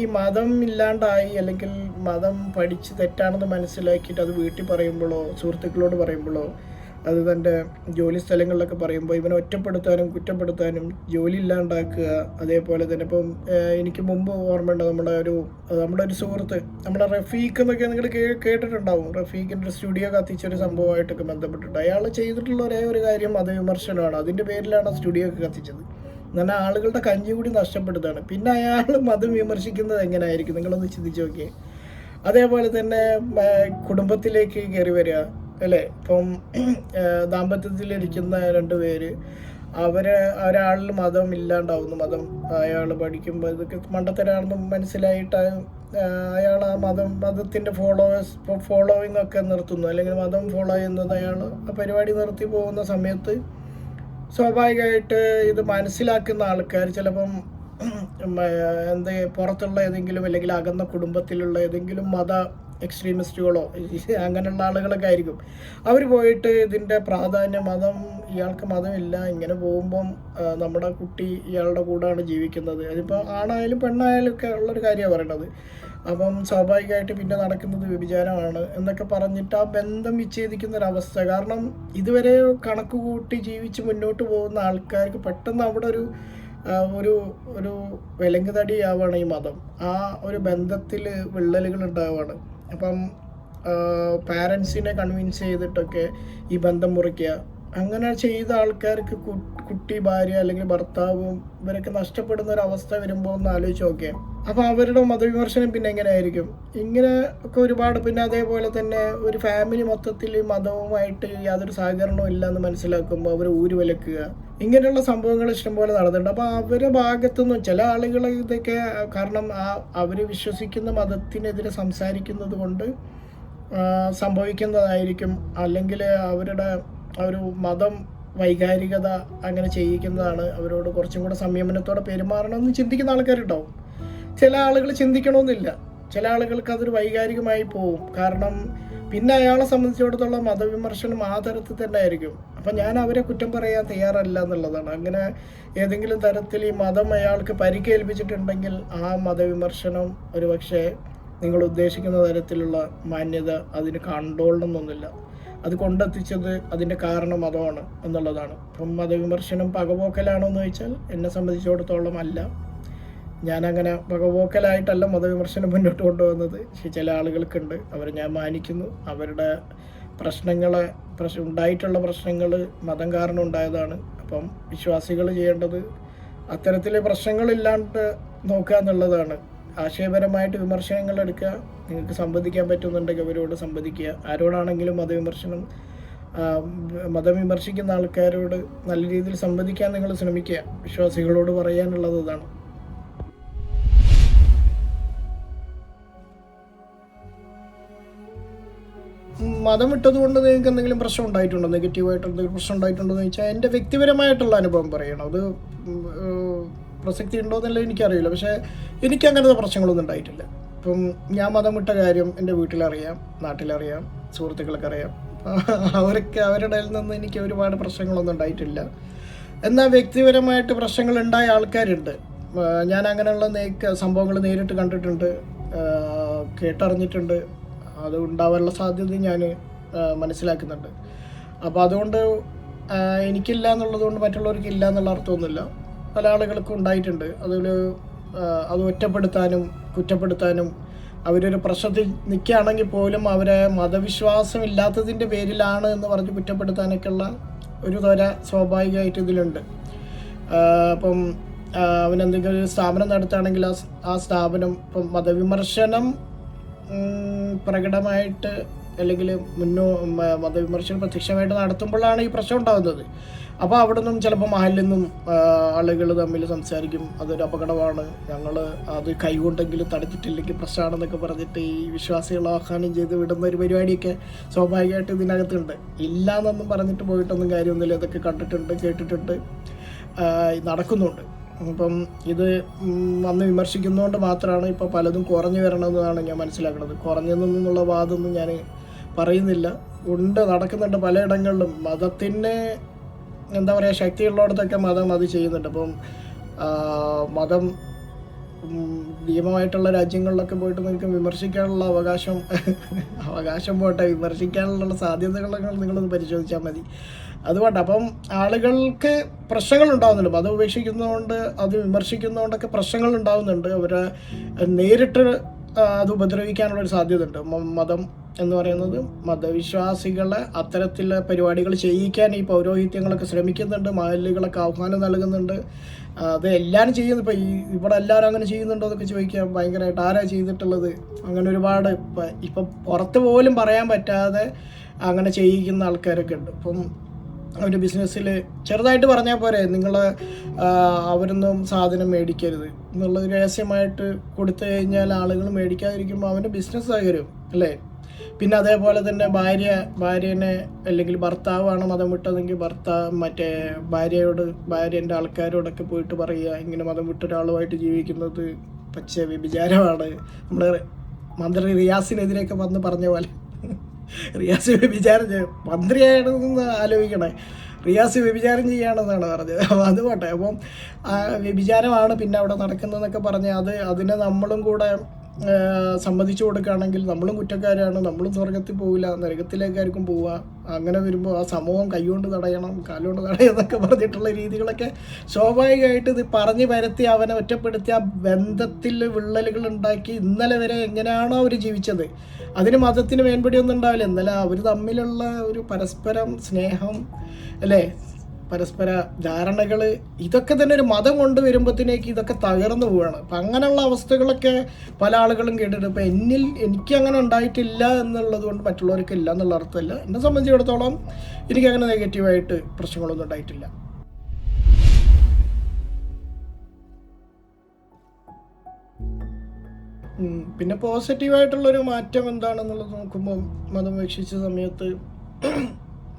Speaker 1: ഈ മതം ഇല്ലാണ്ടായി, അല്ലെങ്കിൽ മതം പഠിച്ച് തെറ്റാണെന്ന് മനസ്സിലാക്കിയിട്ട് അത് വീട്ടിൽ പറയുമ്പോഴോ സുഹൃത്തുക്കളോട് പറയുമ്പോഴോ അത് തൻ്റെ ജോലി സ്ഥലങ്ങളിലൊക്കെ പറയുമ്പോൾ ഇവനെ ഒറ്റപ്പെടുത്താനും കുറ്റപ്പെടുത്താനും, ജോലി ഇല്ലാണ്ടാക്കുക. അതേപോലെ തന്നെ ഇപ്പം എനിക്ക് മുമ്പ് ഓർമ്മയുണ്ട്, നമ്മുടെ ഒരു സുഹൃത്ത്, നമ്മുടെ റഫീഖ് എന്നൊക്കെ നിങ്ങൾ കേട്ടിട്ടുണ്ടാവും. റഫീഖിൻ്റെ ഒരു സ്റ്റുഡിയോ കത്തിച്ചൊരു സംഭവമായിട്ടൊക്കെ ബന്ധപ്പെട്ടിട്ട് അയാൾ ചെയ്തിട്ടുള്ള ഒരേ ഒരു കാര്യം മതവിമർശനമാണ്. അതിൻ്റെ പേരിലാണ് ആ സ്റ്റുഡിയോ ഒക്കെ കത്തിച്ചത്. എന്നാൽ ആളുകളുടെ കഞ്ഞി കൂടി നഷ്ടപ്പെടുത്താണ്. പിന്നെ അയാൾ മതം വിമർശിക്കുന്നത് എങ്ങനെയായിരിക്കും നിങ്ങളൊന്ന് ചിന്തിച്ച് നോക്കിയേ. അതേപോലെ തന്നെ കുടുംബത്തിലേക്ക് കയറി വരിക അല്ലേ. ഇപ്പം ദാമ്പത്യത്തിലിരിക്കുന്ന 2 പേര്, ഒരാളിൽ മതം ഇല്ലാണ്ടാവുന്നു. അയാൾ പഠിക്കുമ്പോൾ ഇതൊക്കെ മണ്ടത്തരാണെന്ന് മനസ്സിലായിട്ട് അയാൾ ആ മതത്തിൻ്റെ ഫോളോവിങ് ഒക്കെ നിർത്തുന്നു, അല്ലെങ്കിൽ മതം ഫോളോ ചെയ്യുന്നത് അയാൾ ആ പരിപാടി നിർത്തി പോകുന്ന സമയത്ത് സ്വാഭാവികമായിട്ട് ഇത് മനസ്സിലാക്കുന്ന ആൾക്കാർ ചിലപ്പം പുറത്തുള്ള ഏതെങ്കിലും, അല്ലെങ്കിൽ അകന്ന കുടുംബത്തിലുള്ള ഏതെങ്കിലും എക്സ്ട്രീമിസ്റ്റുകളോ അങ്ങനെയുള്ള ആളുകളൊക്കെ ആയിരിക്കും. അവർ പോയിട്ട് ഇതിൻ്റെ പ്രാധാന്യം, ഇയാൾക്ക് മതമില്ല, ഇങ്ങനെ പോകുമ്പം നമ്മുടെ കുട്ടി ഇയാളുടെ കൂടെയാണ് ജീവിക്കുന്നത്, അതിപ്പോൾ ആണായാലും പെണ്ണായാലും ഒക്കെ ഉള്ളൊരു കാര്യമാണ് പറയണത്. അപ്പം സ്വാഭാവികമായിട്ട് പിന്നെ നടക്കുന്നത് വ്യഭിചാരമാണ് എന്നൊക്കെ പറഞ്ഞിട്ട് ആ ബന്ധം വിച്ഛേദിക്കുന്നൊരവസ്ഥ. കാരണം ഇതുവരെ കണക്ക് കൂട്ടി ജീവിച്ച് മുന്നോട്ട് പോകുന്ന ആൾക്കാർക്ക് പെട്ടെന്ന് അവിടെ ഒരു വിലങ്ങുതടിയാവാണ് ഈ മതം. ആ ഒരു ബന്ധത്തിൽ വിള്ളലുകൾ ഉണ്ടാവുകയാണ്. അപ്പം പാരൻസിനെ കൺവിൻസ് ചെയ്തിട്ടൊക്കെ ഈ ബന്ധം മുറിക്കുക. അങ്ങനെ ചെയ്ത ആൾക്കാർക്ക് കുട്ടി, ഭാര്യ അല്ലെങ്കിൽ ഭർത്താവും ഇവരൊക്കെ നഷ്ടപ്പെടുന്ന ഒരു അവസ്ഥ വരുമ്പോൾ ഒന്ന് ആലോചിച്ച് നോക്കിയാൽ അപ്പോൾ അവരുടെ മതവിമർശനം പിന്നെ എങ്ങനെയായിരിക്കും? ഇങ്ങനെ ഒക്കെ ഒരുപാട്. പിന്നെ അതേപോലെ തന്നെ ഒരു ഫാമിലി മൊത്തത്തിൽ മതവുമായിട്ട് യാതൊരു സഹകരണവും ഇല്ലയെന്ന് മനസ്സിലാക്കുമ്പോൾ അവർ ഊരുവലക്കുക, ഇങ്ങനെയുള്ള സംഭവങ്ങൾ ഇഷ്ടംപോലെ നടന്നിട്ടുണ്ട്. അപ്പോൾ അവരുടെ ഭാഗത്തുനിന്നും ചില ആളുകൾ ഇതൊക്കെ കാരണം അവർ വിശ്വസിക്കുന്ന മതത്തിനെതിരെ സംസാരിക്കുന്നത് കൊണ്ട് സംഭവിക്കുന്നതായിരിക്കും, അല്ലെങ്കിൽ അവരുടെ ഒരു മതം വൈകാരികത അങ്ങനെ ചെയ്യിക്കുന്നതാണ്. അവരോട് കുറച്ചും കൂടെ സംയമനത്തോടെ പെരുമാറണമെന്ന് ചിന്തിക്കുന്ന ആൾക്കാരുണ്ടാവും. ചില ആളുകൾ ചിന്തിക്കണമെന്നില്ല. ചില ആളുകൾക്ക് അതൊരു വൈകാരികമായി പോവും. കാരണം പിന്നെ അയാളെ സംബന്ധിച്ചിടത്തോളം മതവിമർശനം ആ തരത്തിൽ തന്നെ ആയിരിക്കും. അപ്പം ഞാൻ അവരെ കുറ്റം പറയാൻ തയ്യാറല്ല എന്നുള്ളതാണ്. അങ്ങനെ ഏതെങ്കിലും തരത്തിൽ ഈ മതം അയാൾക്ക് പരിക്കേൽപ്പിച്ചിട്ടുണ്ടെങ്കിൽ ആ മതവിമർശനം ഒരു പക്ഷേ നിങ്ങൾ ഉദ്ദേശിക്കുന്ന തരത്തിലുള്ള മാന്യത അതിന് കണ്ടോളണമെന്നൊന്നുമില്ല. അത് കൊണ്ടെത്തിച്ചത് അതിൻ്റെ കാരണം മതമാണ് എന്നുള്ളതാണ്. അപ്പം മതവിമർശനം പകപോക്കലാണോ എന്ന് ചോദിച്ചാൽ എന്നെ സംബന്ധിച്ചിടത്തോളം അല്ല. ഞാനങ്ങനെ പകപോക്കലായിട്ടല്ല മതവിമർശനം മുന്നോട്ട് കൊണ്ടുവന്നത്. പക്ഷേ ചില ആളുകൾക്കുണ്ട്, അവരെ ഞാൻ മാനിക്കുന്നു. അവരുടെ ഉണ്ടായിട്ടുള്ള പ്രശ്നങ്ങൾ മതം കാരണം ഉണ്ടായതാണ്. അപ്പം വിശ്വാസികൾ ചെയ്യേണ്ടത് അത്തരത്തിലെ പ്രശ്നങ്ങളില്ലാണ്ട് നോക്കുക എന്നുള്ളതാണ്. ആശയപരമായിട്ട് വിമർശനങ്ങൾ എടുക്കുക. നിങ്ങൾക്ക് സംവദിക്കാൻ പറ്റുന്നുണ്ടെങ്കിൽ അവരോട് സംവദിക്കുക. ആരോടാണെങ്കിലും മതം വിമർശിക്കുന്ന ആൾക്കാരോട് നല്ല രീതിയിൽ സംവദിക്കാൻ നിങ്ങൾ ശ്രമിക്കുക. വിശ്വാസികളോട് പറയാനുള്ളത് അതാണ്. മതം വിട്ടതുകൊണ്ട് നിങ്ങൾക്ക് എന്തെങ്കിലും പ്രശ്നം ഉണ്ടായിട്ടുണ്ടോ, നെഗറ്റീവായിട്ട് എന്തെങ്കിലും പ്രശ്നം ഉണ്ടായിട്ടുണ്ടോ എന്ന് ചോദിച്ചാൽ എൻ്റെ വ്യക്തിപരമായിട്ടുള്ള അനുഭവം പറയണം. അത് പ്രസക്തി ഉണ്ടോ എന്നല്ല എനിക്കറിയില്ല. പക്ഷേ എനിക്കങ്ങനത്തെ പ്രശ്നങ്ങളൊന്നും ഉണ്ടായിട്ടില്ല. ഇപ്പം ഞാൻ മതം വിട്ട കാര്യം എൻ്റെ വീട്ടിലറിയാം, നാട്ടിലറിയാം, സുഹൃത്തുക്കൾക്ക് അറിയാം. അവരുടെ ഇടയിൽ നിന്ന് എനിക്ക് ഒരുപാട് പ്രശ്നങ്ങളൊന്നും ഉണ്ടായിട്ടില്ല. എന്നാൽ വ്യക്തിപരമായിട്ട് പ്രശ്നങ്ങൾ ഉണ്ടായ ആൾക്കാരുണ്ട്. ഞാൻ അങ്ങനെയുള്ള സംഭവങ്ങൾ നേരിട്ട് കണ്ടിട്ടുണ്ട്, കേട്ടറിഞ്ഞിട്ടുണ്ട്. അത് ഉണ്ടാവാനുള്ള സാധ്യത ഞാൻ മനസ്സിലാക്കുന്നുണ്ട്. അപ്പോൾ അതുകൊണ്ട് എനിക്കില്ല എന്നുള്ളതുകൊണ്ട് മറ്റുള്ളവർക്ക് ഇല്ല എന്നുള്ള അർത്ഥമൊന്നുമില്ല. പല ആളുകൾക്കും ഉണ്ടായിട്ടുണ്ട്. അത് ഒറ്റപ്പെടുത്താനും കുറ്റപ്പെടുത്താനും അവരൊരു പ്രശ്നത്തിൽ നിൽക്കുകയാണെങ്കിൽ പോലും അവരെ മതവിശ്വാസം ഇല്ലാത്തതിൻ്റെ പേരിലാണ് എന്ന് പറഞ്ഞ് കുറ്റപ്പെടുത്താനൊക്കെയുള്ള ഒരു ത്വര സ്വാഭാവികമായിട്ട് ഇതിലുണ്ട്. അപ്പം അവനെന്തെങ്കിലും ഒരു സ്ഥാപനം നടത്തുകയാണെങ്കിൽ ആ സ്ഥാപനം ഇപ്പം മതവിമർശനം പ്രകടമായിട്ട് അല്ലെങ്കിൽ മതവിമർശനം പ്രത്യക്ഷമായിട്ട് നടത്തുമ്പോഴാണ് ഈ പ്രശ്നം ഉണ്ടാകുന്നത്. അപ്പോൾ അവിടെ നിന്നും ചിലപ്പോൾ മഹലിൽ നിന്നും ആളുകൾ തമ്മിൽ സംസാരിക്കും, അതൊരു അപകടമാണ്, ഞങ്ങൾ അത് കൈകൊണ്ടെങ്കിലും തടഞ്ഞിട്ടില്ലെങ്കിൽ പ്രശ്നമാണെന്നൊക്കെ പറഞ്ഞിട്ട് ഈ വിശ്വാസികളെ ആഹ്വാനം ചെയ്ത് വിടുന്ന ഒരു പരിപാടിയൊക്കെ സ്വാഭാവികമായിട്ട് ഇതിനകത്തുണ്ട്. ഇല്ല എന്നൊന്നും പറഞ്ഞിട്ട് പോയിട്ടൊന്നും കാര്യമൊന്നുമില്ല. ഇതൊക്കെ കണ്ടിട്ടുണ്ട്, കേട്ടിട്ടുണ്ട്, നടക്കുന്നുണ്ട്. അപ്പം ഇത് വന്ന് വിമർശിക്കുന്നതുകൊണ്ട് മാത്രമാണ് ഇപ്പോൾ പലതും കുറഞ്ഞു വരണമെന്നാണ് ഞാൻ മനസ്സിലാക്കുന്നത്. കുറഞ്ഞെന്നുള്ള വാദമൊന്നും ഞാൻ പറയുന്നില്ല, ഉണ്ട്, നടക്കുന്നുണ്ട് പലയിടങ്ങളിലും. മതത്തിന് എന്താ പറയുക, ശക്തിയുള്ളിടത്തൊക്കെ മതം അത് ചെയ്യുന്നുണ്ട്. അപ്പം മതം നിയമമായിട്ടുള്ള രാജ്യങ്ങളിലൊക്കെ പോയിട്ട് നിങ്ങൾക്ക് വിമർശിക്കാനുള്ള അവകാശം പോട്ടെ, വിമർശിക്കാനുള്ള സാധ്യതകളൊക്കെ നിങ്ങളൊന്ന് പരിശോധിച്ചാൽ മതി. അതുകൊണ്ട് അപ്പം ആളുകൾക്ക് പ്രശ്നങ്ങൾ ഉണ്ടാകുന്നുണ്ട്. മതം ഉപേക്ഷിക്കുന്നതുകൊണ്ട്, അത് വിമർശിക്കുന്നതുകൊണ്ടൊക്കെ പ്രശ്നങ്ങൾ ഉണ്ടാകുന്നുണ്ട്. അവരെ നേരിട്ട് അത് ഉപദ്രവിക്കാനുള്ളൊരു സാധ്യതയുണ്ട്. മതം എന്ന് പറയുന്നത് മതവിശ്വാസികളെ അത്തരത്തിലുള്ള പരിപാടികൾ ചെയ്യിക്കാൻ ഈ പൗരോഹിത്യങ്ങളൊക്കെ ശ്രമിക്കുന്നുണ്ട്, മഹല്ലുകളൊക്കെ ആഹ്വാനം നൽകുന്നുണ്ട്. അത് എല്ലാവരും ചെയ്യുന്നു. ഇപ്പോൾ ഇവിടെ എല്ലാവരും അങ്ങനെ ചെയ്യുന്നുണ്ടോ എന്നൊക്കെ ചോദിക്കാം. ഭയങ്കരമായിട്ട് ആരാ ചെയ്തിട്ടുള്ളത്? അങ്ങനെ ഒരുപാട് ഇപ്പം പുറത്ത് പോലും പറയാൻ പറ്റാതെ അങ്ങനെ ചെയ്യിക്കുന്ന ആൾക്കാരൊക്കെ ഉണ്ട്. ഇപ്പം ഒരു ബിസിനസ്സിൽ ചെറുതായിട്ട് പറഞ്ഞാൽ പോരെ, നിങ്ങൾ അവരൊന്നും സാധനം മേടിക്കരുത് എന്നുള്ളത് രഹസ്യമായിട്ട് കൊടുത്തു കഴിഞ്ഞാൽ ആളുകൾ മേടിക്കാതിരിക്കുമ്പോൾ അവൻ്റെ ബിസിനസ് തകരും അല്ലേ? പിന്നെ അതേപോലെ തന്നെ ഭാര്യനെ അല്ലെങ്കിൽ ഭർത്താവാണ് മതം വിട്ടതെങ്കിൽ ഭാര്യൻ്റെ ആൾക്കാരോടൊക്കെ പോയിട്ട് പറയുക, ഇങ്ങനെ മതം വിട്ട ഒരാളുമായിട്ട് ജീവിക്കുന്നത് പച്ച വ്യഭിചാരമാണ്. നമ്മുടെ മന്ത്രി റിയാസിനെതിരെയൊക്കെ വന്ന് പറഞ്ഞ പോലെ, റിയാസ് വ്യഭിചാരം മന്ത്രിയാണെന്ന് ആലോചിക്കണേ, റിയാസ് വ്യഭിചാരം ചെയ്യുകയാണെന്നാണ് പറഞ്ഞത്. അത് പോട്ടെ. അപ്പം വ്യഭിചാരമാണ് പിന്നെ അവിടെ നടക്കുന്നതെന്നൊക്കെ പറഞ്ഞ് അതിനെ നമ്മളും കൂടെ സമ്മതിച്ചു കൊടുക്കുകയാണെങ്കിൽ നമ്മളും കുറ്റക്കാരാണ്, നമ്മളും സ്വർഗത്തിൽ പോവില്ല, നരകത്തിലേക്കായിരിക്കും പോവുക. അങ്ങനെ വരുമ്പോൾ ആ സമൂഹം കൈകൊണ്ട് തടയണം, കാലുകൊണ്ട് തടയണം എന്നൊക്കെ പറഞ്ഞിട്ടുള്ള രീതികളൊക്കെ സ്വാഭാവികമായിട്ട് ഇത് പറഞ്ഞ് പരത്തി അവനെ ഒറ്റപ്പെടുത്തി ആ ബന്ധത്തിൽ വിള്ളലുകൾ ഉണ്ടാക്കി ഇന്നലെ വരെ എങ്ങനെയാണോ അവർ ജീവിച്ചത് അതിന് മതത്തിന് മേൻപടിയൊന്നും ഉണ്ടാവില്ല. ഇന്നലെ അവർ തമ്മിലുള്ള ഒരു പരസ്പരം സ്നേഹം അല്ലേ, പരസ്പര ധാരണകൾ, ഇതൊക്കെ തന്നെ ഒരു മതം കൊണ്ടുവരുമ്പോഴത്തേക്ക് ഇതൊക്കെ തകർന്നു പോവുകയാണ്. അപ്പം അങ്ങനെയുള്ള അവസ്ഥകളൊക്കെ പല ആളുകളും കേട്ടിട്ടുണ്ട്. ഇപ്പം എനിക്ക് അങ്ങനെ ഉണ്ടായിട്ടില്ല എന്നുള്ളത് കൊണ്ട് മറ്റുള്ളവർക്ക് ഇല്ല എന്നുള്ള അർത്ഥമല്ല. എന്നെ സംബന്ധിച്ചിടത്തോളം എനിക്കങ്ങനെ നെഗറ്റീവായിട്ട് പ്രശ്നങ്ങളൊന്നും ഉണ്ടായിട്ടില്ല. പിന്നെ പോസിറ്റീവായിട്ടുള്ളൊരു മാറ്റം എന്താണെന്നുള്ളത് നോക്കുമ്പോൾ മതം വീക്ഷിച്ച സമയത്ത്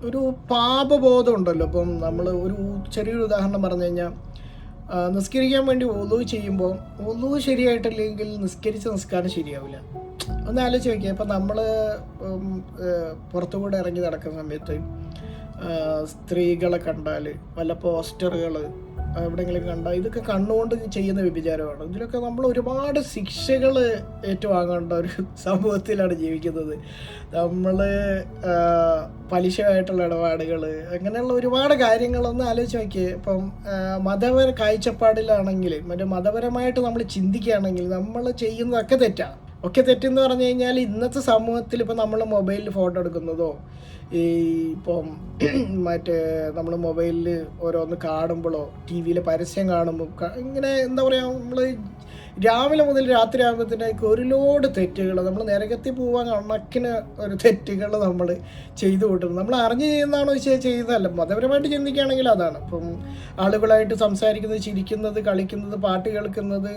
Speaker 1: ഒരു പാപബോധം ഉണ്ടല്ലോ. ഇപ്പം നമ്മൾ ചെറിയൊരു ഉദാഹരണം പറഞ്ഞു കഴിഞ്ഞാൽ, നിസ്കരിക്കാൻ വേണ്ടി ഒളു ചെയ്യുമ്പോൾ ഒളു ശരിയായിട്ടില്ലെങ്കിൽ നിസ്കരിച്ച നിസ്കാരം ശരിയാവില്ല. ഒന്ന് ആലോചിച്ച് നോക്കിയാൽ, ഇപ്പം നമ്മൾ പുറത്തുകൂടെ ഇറങ്ങി നടക്കുന്ന സമയത്ത് സ്ത്രീകളെ കണ്ടാൽ, വല്ല പോസ്റ്ററുകൾ എവിടെയെങ്കിലും കണ്ടാൽ, ഇതൊക്കെ കണ്ണുകൊണ്ട് ചെയ്യുന്ന വ്യഭിചാരമാണ്. ഇതിലൊക്കെ നമ്മൾ ഒരുപാട് ശിക്ഷകൾ ഏറ്റുവാങ്ങേണ്ട ഒരു സമൂഹത്തിലാണ് ജീവിക്കുന്നത്. നമ്മൾ പലിശയായിട്ടുള്ള ഇടപാടുകൾ, അങ്ങനെയുള്ള ഒരുപാട് കാര്യങ്ങളൊന്നും ആലോചിച്ച് നോക്കിയേ. ഇപ്പം മതപര കാഴ്ചപ്പാടിലാണെങ്കിൽ, മതപരമായിട്ട് നമ്മൾ ചിന്തിക്കുകയാണെങ്കിൽ നമ്മൾ ചെയ്യുന്നതൊക്കെ തെറ്റാണ്. ഒക്കെ തെറ്റെന്ന് പറഞ്ഞു കഴിഞ്ഞാൽ ഇന്നത്തെ സമൂഹത്തിൽ ഇപ്പം നമ്മൾ മൊബൈലിൽ ഫോട്ടോ എടുക്കുന്നതോ, ഇപ്പം നമ്മൾ മൊബൈലിൽ ഓരോന്ന് കാണുമ്പോഴോ, ടി വിയിൽ പരസ്യം കാണുമ്പോൾ, ഇങ്ങനെ എന്താ പറയുക, നമ്മൾ രാവിലെ മുതൽ രാത്രി ആകുമ്പോഴത്തേക്ക് ഒരു ലോഡ് തെറ്റുകൾ, നമ്മൾ നരകത്തിൽ പോകാൻ കണക്കിന് ഒരു തെറ്റുകൾ നമ്മൾ ചെയ്തു കൂട്ടുന്നത്. നമ്മൾ അറിഞ്ഞ് ചെയ്യുന്നതാണോ ചെയ്യുന്നതല്ല. മതപരമായിട്ട് ചിന്തിക്കുകയാണെങ്കിൽ അതാണ്. ഇപ്പം ആളുകളായിട്ട് സംസാരിക്കുന്നത്, ചിരിക്കുന്നത്, കളിക്കുന്നത്, പാട്ട് കേൾക്കുന്നത്,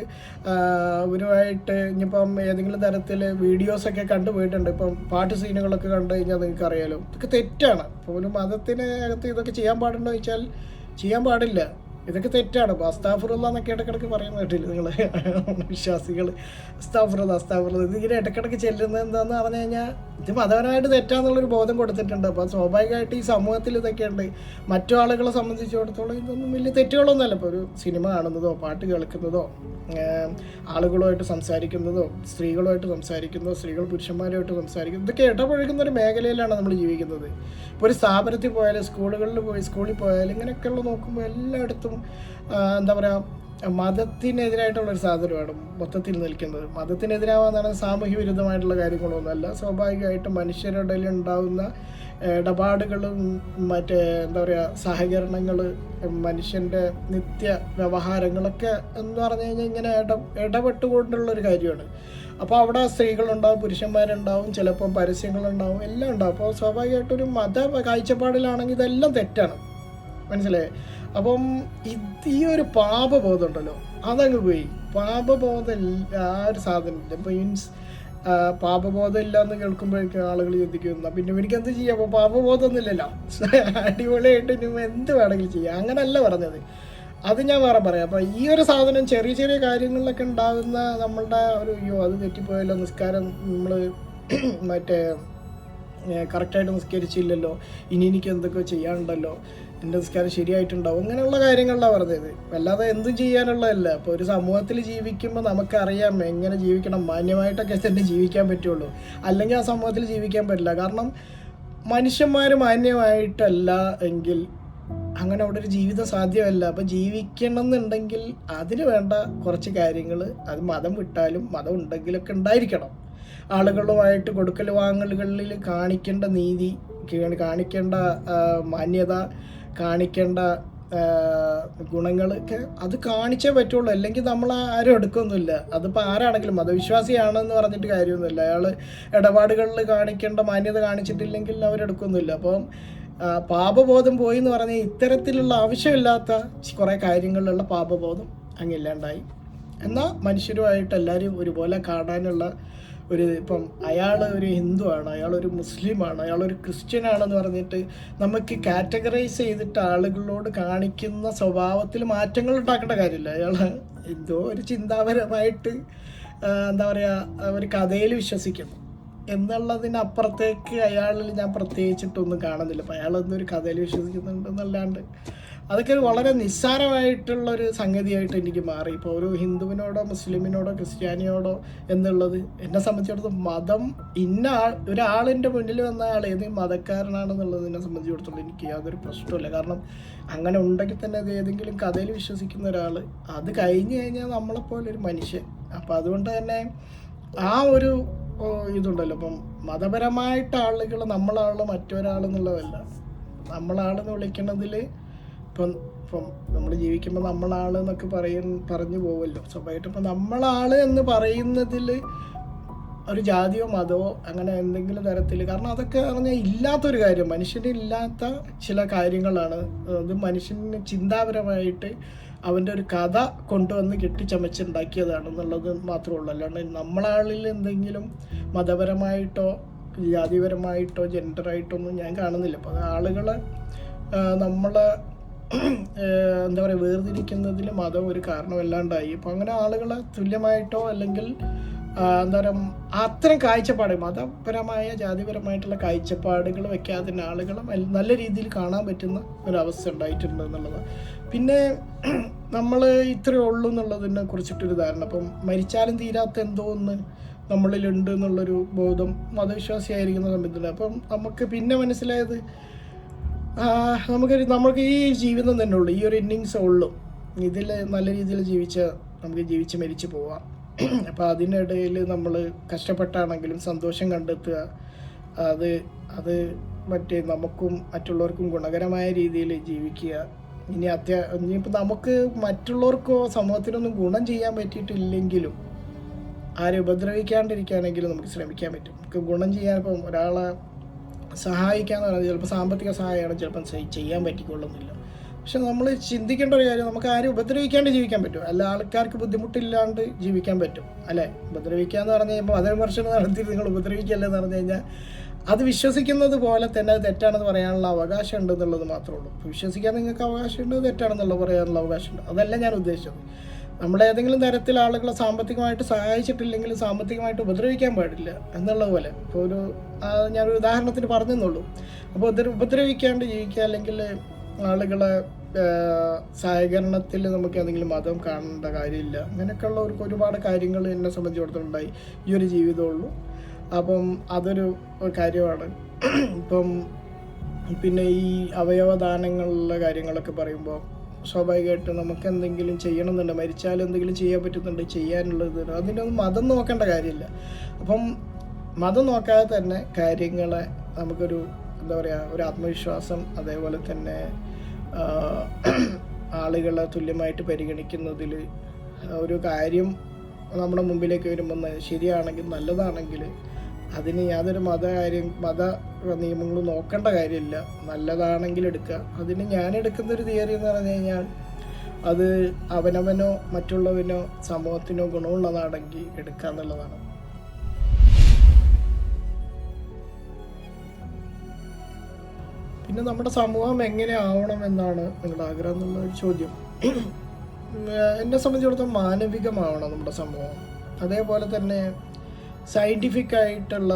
Speaker 1: അവരുമായിട്ട് ഇനിയിപ്പം ഏതെങ്കിലും തരത്തിൽ വീഡിയോസൊക്കെ കണ്ടുപോയിട്ടുണ്ട്. ഇപ്പം പാട്ട് സീനുകളൊക്കെ കണ്ടു കഴിഞ്ഞാൽ നിങ്ങൾക്ക് അറിയാലോ, ഇതൊക്കെ തെറ്റാണ്. അപ്പോൾ ഒരു മതത്തിനകത്ത് ഇതൊക്കെ ചെയ്യാൻ പാടുണ്ടോ ചോദിച്ചാൽ ചെയ്യാൻ പാടില്ല. ഇതൊക്കെ തെറ്റാണ്. അപ്പോൾ അസ്താഫുറുള്ള എന്നൊക്കെ ഇടയ്ക്കിടയ്ക്ക് പറയുന്നത് കേട്ടില്ല നിങ്ങൾ വിശ്വാസികൾ? അസ്താഫുറുള്ള ഇതിങ്ങനെ ഇടയ്ക്കിടയ്ക്ക് ചെല്ലുന്നത് എന്താണെന്ന് പറഞ്ഞു കഴിഞ്ഞാൽ ഇത് മതപരമായിട്ട് തെറ്റാന്നുള്ളൊരു ബോധം കൊടുത്തിട്ടുണ്ട്. അപ്പോൾ സ്വാഭാവികമായിട്ട് ഈ സമൂഹത്തിൽ ഇതൊക്കെയുണ്ട്. മറ്റു ആളുകളെ സംബന്ധിച്ചിടത്തോളം ഇതൊന്നും വലിയ തെറ്റുകളൊന്നുമല്ല. ഇപ്പോൾ ഒരു സിനിമ കാണുന്നതോ, പാട്ട് കേൾക്കുന്നതോ, ആളുകളുമായിട്ട് സംസാരിക്കുന്നതോ, സ്ത്രീകളുമായിട്ട് സംസാരിക്കുന്നതോ, സ്ത്രീകൾ പുരുഷന്മാരുമായിട്ട് സംസാരിക്കുന്നതോ, ഇതൊക്കെ ഇടപഴകുന്ന ഒരു മേഖലയിലാണ് നമ്മൾ ജീവിക്കുന്നത്. ഇപ്പോൾ ഒരു സ്ഥാപനത്തിൽ പോയാലും, സ്കൂളിൽ പോയാലും ഇങ്ങനെയൊക്കെയുള്ള നോക്കുമ്പോൾ എല്ലായിടത്തും എന്താ പറയുക, മതത്തിനെതിരായിട്ടുള്ളൊരു സാധനമാണ് മൊത്തത്തിൽ നിൽക്കുന്നത്. മതത്തിനെതിരാവാന്നാണ് സാമൂഹ്യ വിരുദ്ധമായിട്ടുള്ള കാര്യങ്ങളൊന്നുമല്ല. സ്വാഭാവികമായിട്ടും മനുഷ്യരുടെ ഇടയിൽ ഉണ്ടാകുന്ന ഇടപാടുകളും എന്താ പറയുക, സഹകരണങ്ങൾ, മനുഷ്യൻ്റെ നിത്യ വ്യവഹാരങ്ങളൊക്കെ എന്ന് പറഞ്ഞു കഴിഞ്ഞാൽ ഇങ്ങനെ ഇടപെട്ടുകൊണ്ടുള്ളൊരു കാര്യമാണ്. അപ്പോൾ അവിടെ സ്ത്രീകളുണ്ടാവും, പുരുഷന്മാരുണ്ടാവും, ചിലപ്പോൾ പരസ്യങ്ങളുണ്ടാവും, എല്ലാം ഉണ്ടാവും. അപ്പോൾ സ്വാഭാവികമായിട്ടൊരു മത കാഴ്ചപ്പാടിലാണെങ്കിൽ ഇതെല്ലാം തെറ്റാണ്. മനസ്സിലായേ? അപ്പം ഈ ഒരു പാപബോധം ഉണ്ടല്ലോ, അതങ്ങ് പോയി. പാപബോധം ആ ഒരു സാധനമില്ല. ഇപ്പോൾ മീൻസ് പാപബോധം ഇല്ല എന്ന് കേൾക്കുമ്പോഴേക്കും ആളുകൾ ചിന്തിക്കുന്ന, പിന്നെ എനിക്ക് എന്ത് ചെയ്യാം, അപ്പോൾ പാപബോധമൊന്നും ഇല്ലല്ലോ, അടിപൊളിയായിട്ട് ഇനി എന്ത് വേണമെങ്കിലും ചെയ്യാം. അങ്ങനല്ല പറഞ്ഞത്. അത് ഞാൻ വേറെ പറയാം. അപ്പോൾ ഈ ഒരു സാധനം ചെറിയ ചെറിയ കാര്യങ്ങളിലൊക്കെ ഉണ്ടാകുന്ന നമ്മളുടെ ഒരു അയ്യോ അത് തെറ്റിപ്പോയല്ലോ, നിസ്കാരം നമ്മൾ മറ്റേ കറക്റ്റായിട്ട് നിസ്കരിച്ചില്ലല്ലോ, ഇനി എനിക്ക് എന്തൊക്കെ ചെയ്യാനുണ്ടല്ലോ, എൻ്റെ നിസ്കാരം ശരിയായിട്ടുണ്ടാവും, അങ്ങനെയുള്ള കാര്യങ്ങളിലാണ് പറഞ്ഞത്. അല്ലാതെ എന്തും ചെയ്യാനുള്ളതല്ല. അപ്പോൾ ഒരു സമൂഹത്തിൽ ജീവിക്കുമ്പോൾ നമുക്കറിയാം എങ്ങനെ ജീവിക്കണം, മാന്യമായിട്ടൊക്കെ തന്നെ ജീവിക്കാൻ പറ്റുള്ളൂ, അല്ലെങ്കിൽ ആ സമൂഹത്തിൽ ജീവിക്കാൻ പറ്റില്ല. കാരണം മനുഷ്യന്മാർ മാന്യമായിട്ടല്ല എങ്കിൽ അങ്ങനെ അവിടെ ഒരു ജീവിതം സാധ്യമല്ല. അപ്പം ജീവിക്കണം എന്നുണ്ടെങ്കിൽ അതിന് വേണ്ട കുറച്ച് കാര്യങ്ങൾ, അത് മതം വിട്ടാലും മതം ഉണ്ടെങ്കിലൊക്കെ ഉണ്ടായിരിക്കണം. ആളുകളുമായിട്ട് കൊടുക്കൽ വാങ്ങലുകളിൽ കാണിക്കേണ്ട നീതി, കാണിക്കേണ്ട മാന്യത, കാണിക്കേണ്ട ഗുണങ്ങളൊക്കെ അത് കാണിച്ചേ പറ്റുള്ളൂ. അല്ലെങ്കിൽ നമ്മൾ ആരും എടുക്കൊന്നുമില്ല. അതിപ്പോൾ ആരാണെങ്കിലും മതവിശ്വാസിയാണെന്ന് പറഞ്ഞിട്ട് കാര്യമൊന്നുമില്ല. അയാൾ ഇടപാടുകളിൽ കാണിക്കേണ്ട മാന്യത കാണിച്ചിട്ടില്ലെങ്കിൽ അവരെടുക്കൊന്നുമില്ല. അപ്പം പാപബോധം പോയി എന്ന് പറഞ്ഞാൽ ഇത്തരത്തിലുള്ള ആവശ്യമില്ലാത്ത കുറേ കാര്യങ്ങളിലുള്ള പാപബോധം അങ്ങില്ലാണ്ടായി. എന്നാൽ മനുഷ്യരുമായിട്ട് എല്ലാവരും ഒരുപോലെ കാണാനുള്ള ഒരു, ഇപ്പം അയാൾ ഒരു ഹിന്ദുവാണ്, അയാളൊരു മുസ്ലിമാണ്, അയാളൊരു ക്രിസ്ത്യനാണെന്ന് പറഞ്ഞിട്ട് നമുക്ക് കാറ്റഗറൈസ് ചെയ്തിട്ട് ആളുകളോട് കാണിക്കുന്ന സ്വഭാവത്തിൽ മാറ്റങ്ങൾ ഉണ്ടാക്കേണ്ട കാര്യമില്ല. അയാൾ എന്തോ ഒരു ചിന്താപരമായിട്ട് എന്താ പറയുക, ഒരു കഥയിൽ വിശ്വസിക്കുന്നു എന്നുള്ളതിനപ്പുറത്തേക്ക് അയാളിൽ ഞാൻ പ്രത്യേകിച്ചിട്ടൊന്നും കാണുന്നില്ല. അപ്പോൾ അയാളൊന്നൊരു കഥയിൽ വിശ്വസിക്കുന്നുണ്ടെന്നല്ലാണ്ട് അതൊക്കെ വളരെ നിസ്സാരമായിട്ടുള്ളൊരു സംഗതിയായിട്ട് എനിക്ക് മാറി. ഇപ്പോൾ ഒരു ഹിന്ദുവിനോടോ മുസ്ലിമിനോടോ ക്രിസ്ത്യാനിയോടോ എന്നുള്ളത് എന്നെ സംബന്ധിച്ചിടത്തോളം മതം ഒരാളിൻ്റെ മുന്നിൽ വന്ന ആൾ ഏത് മതക്കാരനാണെന്നുള്ളതിനെ സംബന്ധിച്ചിടത്തോളം എനിക്ക് യാതൊരു പ്രശ്നമില്ല. കാരണം അങ്ങനെ ഉണ്ടെങ്കിൽ തന്നെ അത് ഏതെങ്കിലും കഥയിൽ വിശ്വസിക്കുന്ന ഒരാൾ, അത് കഴിഞ്ഞ് കഴിഞ്ഞാൽ നമ്മളെപ്പോലെ ഒരു മനുഷ്യൻ. അപ്പോൾ അതുകൊണ്ട് തന്നെ ആ ഒരു ഇതുണ്ടല്ലോ. ഇപ്പം മതപരമായിട്ട് ആളുകൾ നമ്മളാൾ മറ്റൊരാളെന്നുള്ളതല്ല, നമ്മളാളെന്ന് വിളിക്കുന്നതിൽ ഇപ്പം നമ്മൾ ജീവിക്കുമ്പോൾ നമ്മളാൾ എന്നൊക്കെ പറഞ്ഞു പോവുമല്ലോ സ്വാഭാവികമായിട്ടും. ഇപ്പം നമ്മളാൾ എന്ന് പറയുന്നതിൽ ഒരു ജാതിയോ മതമോ അങ്ങനെ എന്തെങ്കിലും തരത്തിൽ, കാരണം അതൊക്കെ പറഞ്ഞാൽ ഇല്ലാത്തൊരു കാര്യം, മനുഷ്യനില്ലാത്ത ചില കാര്യങ്ങളാണ്. അത് മനുഷ്യന് ചിന്താപരമായിട്ട് അവൻ്റെ ഒരു കഥ കൊണ്ടുവന്ന് കെട്ടിച്ചമച്ചുണ്ടാക്കിയതാണെന്നുള്ളത് മാത്രമേ ഉള്ളൂ. അല്ലാണ്ട് നമ്മളാളിൽ എന്തെങ്കിലും മതപരമായിട്ടോ ജാതിപരമായിട്ടോ ജെൻഡറായിട്ടോ ഒന്നും ഞാൻ കാണുന്നില്ല. അപ്പോൾ ആളുകളെ നമ്മളെ എന്താ പറയുക വേർതിരിക്കുന്നതിൽ മതം ഒരു കാരണമല്ലാണ്ടായി. അപ്പോൾ അങ്ങനെ ആളുകളെ തുല്യമായിട്ടോ അല്ലെങ്കിൽ എന്താ പറയുക അത്തരം കാഴ്ചപ്പാട് മതപരമായ ജാതിപരമായിട്ടുള്ള കാഴ്ചപ്പാടുകൾ വെക്കാതെ ആളുകളെ നല്ല രീതിയിൽ കാണാൻ പറ്റുന്ന ഒരവസ്ഥ ഉണ്ടായിട്ടുണ്ട് എന്നുള്ളത്. പിന്നെ നമ്മൾ ഇത്രയേ ഉള്ളൂ എന്നുള്ളതിനെ കുറിച്ചിട്ടൊരു ധാരണ, അപ്പം മരിച്ചാലും തീരാത്ത എന്തോ ഒന്ന് നമ്മളിലുണ്ട് എന്നുള്ളൊരു ബോധം മതവിശ്വാസിയായിരിക്കുന്ന സമയത്തുണ്ട്. അപ്പം നമുക്ക് പിന്നെ മനസ്സിലായത് നമുക്ക് ഈ ജീവിതം തന്നെ ഉള്ളൂ, ഈ ഒരു ഇന്നിങ്സേ ഉള്ളൂ, ഇതിൽ നല്ല രീതിയിൽ നമുക്ക് ജീവിച്ച് മരിച്ചു പോവാം. അപ്പോൾ അതിനിടയിൽ നമ്മൾ കഷ്ടപ്പെട്ടാണെങ്കിലും സന്തോഷം കണ്ടെത്തുക, അത് മറ്റേ നമുക്കും മറ്റുള്ളവർക്കും ഗുണകരമായ രീതിയിൽ ജീവിക്കുക. ഇനിയിപ്പോൾ നമുക്ക് മറ്റുള്ളവർക്കോ സമൂഹത്തിനൊന്നും ഗുണം ചെയ്യാൻ പറ്റിയിട്ടില്ലെങ്കിലും ആരെ ഉപദ്രവിക്കാണ്ടിരിക്കുകയാണെങ്കിലും നമുക്ക് ശ്രമിക്കാൻ പറ്റും. നമുക്ക് ഗുണം ചെയ്യാൻ, ഇപ്പം ഒരാളെ സഹായിക്കാന്ന് പറയുന്നത് ചിലപ്പോൾ സാമ്പത്തിക സഹായമാണ് ചിലപ്പം ചെയ്യാൻ പറ്റിക്കൊള്ളുന്നില്ല. പക്ഷെ നമ്മൾ ചിന്തിക്കേണ്ട ഒരു കാര്യം, നമുക്ക് ആരും ഉപദ്രവിക്കാണ്ട് ജീവിക്കാൻ പറ്റും, അല്ല ആൾക്കാർക്ക് ബുദ്ധിമുട്ടില്ലാണ്ട് ജീവിക്കാൻ പറ്റും അല്ലേ. ഉപദ്രവിക്കാന്ന് പറഞ്ഞു കഴിയുമ്പോൾ മതവിമർശനം നടത്തി നിങ്ങൾ ഉപദ്രവിക്കല്ലെന്ന് പറഞ്ഞു കഴിഞ്ഞാൽ അത് വിശ്വസിക്കുന്നത് പോലെ തന്നെ അത് തെറ്റാണെന്ന് പറയാനുള്ള അവകാശം ഉണ്ട് എന്നുള്ളത് മാത്രമേ ഉള്ളൂ. വിശ്വസിക്കാൻ നിങ്ങൾക്ക് അവകാശമുണ്ട്, തെറ്റാണെന്നുള്ളത് പറയാനുള്ള അവകാശമുണ്ട്, അതല്ല ഞാൻ ഉദ്ദേശിച്ചത്. നമ്മൾ ഏതെങ്കിലും തരത്തിൽ ആളുകളെ സാമ്പത്തികമായിട്ട് സഹായിച്ചിട്ടില്ലെങ്കിൽ സാമ്പത്തികമായിട്ട് ഉപദ്രവിക്കാൻ പാടില്ല എന്നുള്ളത് പോലെ. ഇപ്പോൾ ഞാനൊരു ഉദാഹരണത്തിന് പറഞ്ഞെന്നുള്ളൂ. അപ്പോൾ ഉപദ്രവിക്കാണ്ട് ജീവിക്കുക, അല്ലെങ്കിൽ ആളുകളെ സഹകരണത്തിൽ നമുക്ക് ഏതെങ്കിലും മതം കാണേണ്ട കാര്യമില്ല. അങ്ങനെയൊക്കെയുള്ള ഒരുപാട് കാര്യങ്ങൾ എന്നെ സംബന്ധിച്ചിടത്തോളം ഉണ്ടായി. ഈ ഒരു ജീവിതമുള്ളൂ. അപ്പം അതൊരു കാര്യമാണ്. ഇപ്പം പിന്നെ ഈ അവയവദാനങ്ങളുള്ള കാര്യങ്ങളൊക്കെ പറയുമ്പോൾ സ്വാഭാവികമായിട്ട് നമുക്ക് എന്തെങ്കിലും ചെയ്യണമെന്നുണ്ട്, മരിച്ചാൽ എന്തെങ്കിലും ചെയ്യാൻ പറ്റുന്നുണ്ട്, ചെയ്യാനുള്ളത് അതിനൊന്നും മതം നോക്കേണ്ട കാര്യമില്ല. അപ്പം മതം നോക്കാതെ തന്നെ കാര്യങ്ങളെ നമുക്കൊരു എന്താ പറയുക ഒരു ആത്മവിശ്വാസം, അതേപോലെ തന്നെ ആളുകളെ തുല്യമായിട്ട് പരിഗണിക്കുന്നതിൽ ഒരു കാര്യം നമ്മുടെ മുമ്പിലേക്ക് വരുമ്പോൾ ശരിയാണെങ്കിൽ നല്ലതാണെങ്കിൽ അതിന് യാതൊരു മത നിയമങ്ങളും നോക്കേണ്ട കാര്യമില്ല. നല്ലതാണെങ്കിൽ എടുക്കുക. അതിന് ഞാൻ എടുക്കുന്നൊരു തിയറി എന്ന് പറഞ്ഞു കഴിഞ്ഞാൽ അത് അവനവനോ മറ്റുള്ളവനോ സമൂഹത്തിനോ ഗുണമുള്ളതാണെങ്കിൽ എടുക്കുക എന്നുള്ളതാണ്. പിന്നെ നമ്മുടെ സമൂഹം എങ്ങനെ ആവണം എന്നാണ് നിങ്ങളുടെ ആഗ്രഹം എന്നുള്ളൊരു ചോദ്യം. എന്നെ സംബന്ധിച്ചിടത്തോളം മാനവികമാവണം നമ്മുടെ സമൂഹം. അതേപോലെ തന്നെ സയൻറ്റിഫിക് ആയിട്ടുള്ള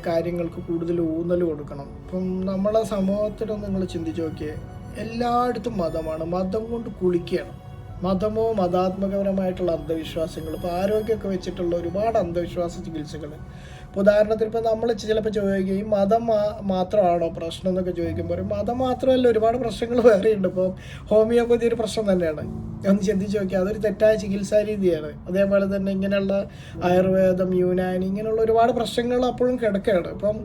Speaker 1: കാര്യങ്ങൾക്ക് കൂടുതൽ ഊന്നൽ കൊടുക്കണം. ഇപ്പം നമ്മളെ സമൂഹത്തിൽ നിങ്ങൾ ചിന്തിച്ച് നോക്കിയേ, എല്ലായിടത്തും മതമാണ്, മതം കൊണ്ട് കുളിക്കുകയാണ്. മതമോ മതാത്മകപരമായിട്ടുള്ള അന്ധവിശ്വാസങ്ങൾ, ഇപ്പോൾ ആരോഗ്യമൊക്കെ വെച്ചിട്ടുള്ള ഒരുപാട് അന്ധവിശ്വാസ ചികിത്സകൾ. ഇപ്പോൾ ഉദാഹരണത്തിന് ഇപ്പോൾ നമ്മൾ ചിലപ്പോൾ ചോദിക്കും, ഈ മതം മാത്രമാണോ പ്രശ്നം എന്നൊക്കെ ചോദിക്കുമ്പോൾ, മതം മാത്രമല്ല, ഒരുപാട് പ്രശ്നങ്ങൾ വേറെയുണ്ട്. ഇപ്പോൾ ഹോമിയോപ്പതി ഒരു പ്രശ്നം തന്നെയാണ്, ഒന്ന് ചിന്തിച്ച് നോക്കിയാൽ അതൊരു തെറ്റായ ചികിത്സാ രീതിയാണ്. അതേപോലെ തന്നെ ഇങ്ങനെയുള്ള ആയുർവേദം, യുനാനി, ഇങ്ങനെയുള്ള ഒരുപാട് പ്രശ്നങ്ങൾ അപ്പോഴും കിടക്കുകയാണ്. ഇപ്പം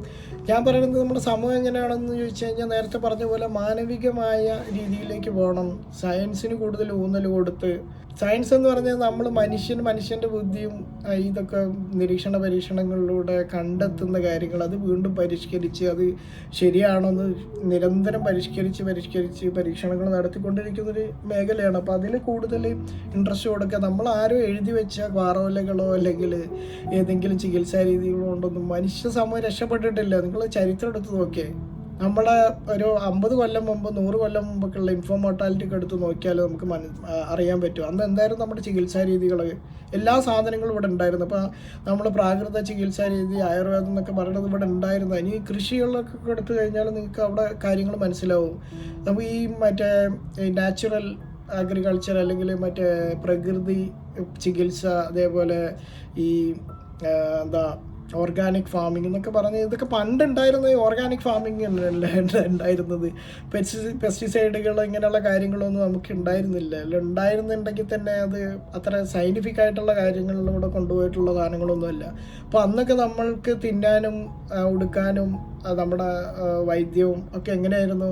Speaker 1: ഞാൻ പറയുന്നത് നമ്മുടെ സമൂഹം എങ്ങനെയാണെന്ന് ചോദിച്ചു കഴിഞ്ഞാൽ, നേരത്തെ പറഞ്ഞ പോലെ മാനവികമായ രീതിയിലേക്ക് പോകണം. സയൻസിന് കൂടുതൽ ഊന്നൽ കൊടുത്ത്, സയൻസ് എന്ന് പറഞ്ഞാൽ നമ്മൾ മനുഷ്യൻ്റെ ബുദ്ധിയും ഇതൊക്കെ നിരീക്ഷണ പരീക്ഷണങ്ങളിലൂടെ കണ്ടെത്തുന്ന കാര്യങ്ങൾ അത് വീണ്ടും പരിഷ്കരിച്ച് അത് ശരിയാണെന്ന് നിരന്തരം പരിഷ്കരിച്ച് പരീക്ഷണങ്ങൾ നടത്തിക്കൊണ്ടിരിക്കുന്നൊരു മേഖലയാണ്. അപ്പോൾ അതിൽ കൂടുതൽ ഇൻട്രസ്റ്റ് കൊടുക്കുക. നമ്മൾ ആരും എഴുതി വെച്ച പാറവലകളോ അല്ലെങ്കിൽ ഏതെങ്കിലും ചികിത്സാ രീതികളോ കൊണ്ടൊന്നും മനുഷ്യ സമൂഹം രക്ഷപ്പെട്ടിട്ടില്ല. നിങ്ങൾ ചരിത്രം എടുത്ത് നോക്കിയേ, നമ്മളെ ഒരു 50 കൊല്ലം മുമ്പ് 100 കൊല്ലം മുമ്പൊക്കെയുള്ള ഇൻഫോമോർട്ടാലിറ്റി ഒക്കെ എടുത്ത് നോക്കിയാൽ നമുക്ക് അറിയാൻ പറ്റും അന്ന് എന്തായിരുന്നു നമ്മുടെ ചികിത്സാ രീതികൾ. എല്ലാ സാധനങ്ങളും ഇവിടെ ഉണ്ടായിരുന്നു. അപ്പോൾ നമ്മൾ പ്രാകൃത ചികിത്സാ രീതി, ആയുർവേദം എന്നൊക്കെ പറയുന്നത് ഇവിടെ ഉണ്ടായിരുന്നു. ഇനി കൃഷികളൊക്കെ എടുത്തു കഴിഞ്ഞാൽ നിങ്ങൾക്ക് അവിടെ കാര്യങ്ങൾ മനസ്സിലാവും. നമുക്ക് ഈ മറ്റേ നാച്ചുറൽ അഗ്രികൾച്ചർ അല്ലെങ്കിൽ മറ്റേ പ്രകൃതി ചികിത്സ, അതേപോലെ ഈ എന്താ ഓർഗാനിക് ഫാമിംഗ് എന്നൊക്കെ പറഞ്ഞ് ഇതൊക്കെ പണ്ടുണ്ടായിരുന്നത് ഓർഗാനിക് ഫാമിംഗ് ഉണ്ടായിരുന്നത്. പെസ്റ്റിസൈഡുകൾ ഇങ്ങനെയുള്ള കാര്യങ്ങളൊന്നും നമുക്ക് ഉണ്ടായിരുന്നില്ല. ഉണ്ടായിരുന്നുണ്ടെങ്കിൽ തന്നെ അത് അത്ര സയൻറ്റിഫിക് ആയിട്ടുള്ള കാര്യങ്ങളിലൂടെ കൊണ്ടുപോയിട്ടുള്ള സാധനങ്ങളൊന്നുമല്ല. അപ്പോൾ അന്നൊക്കെ നമ്മൾക്ക് തിന്നാനും ഉടുക്കാനും നമ്മുടെ വൈദ്യവും ഒക്കെ എങ്ങനെയായിരുന്നു,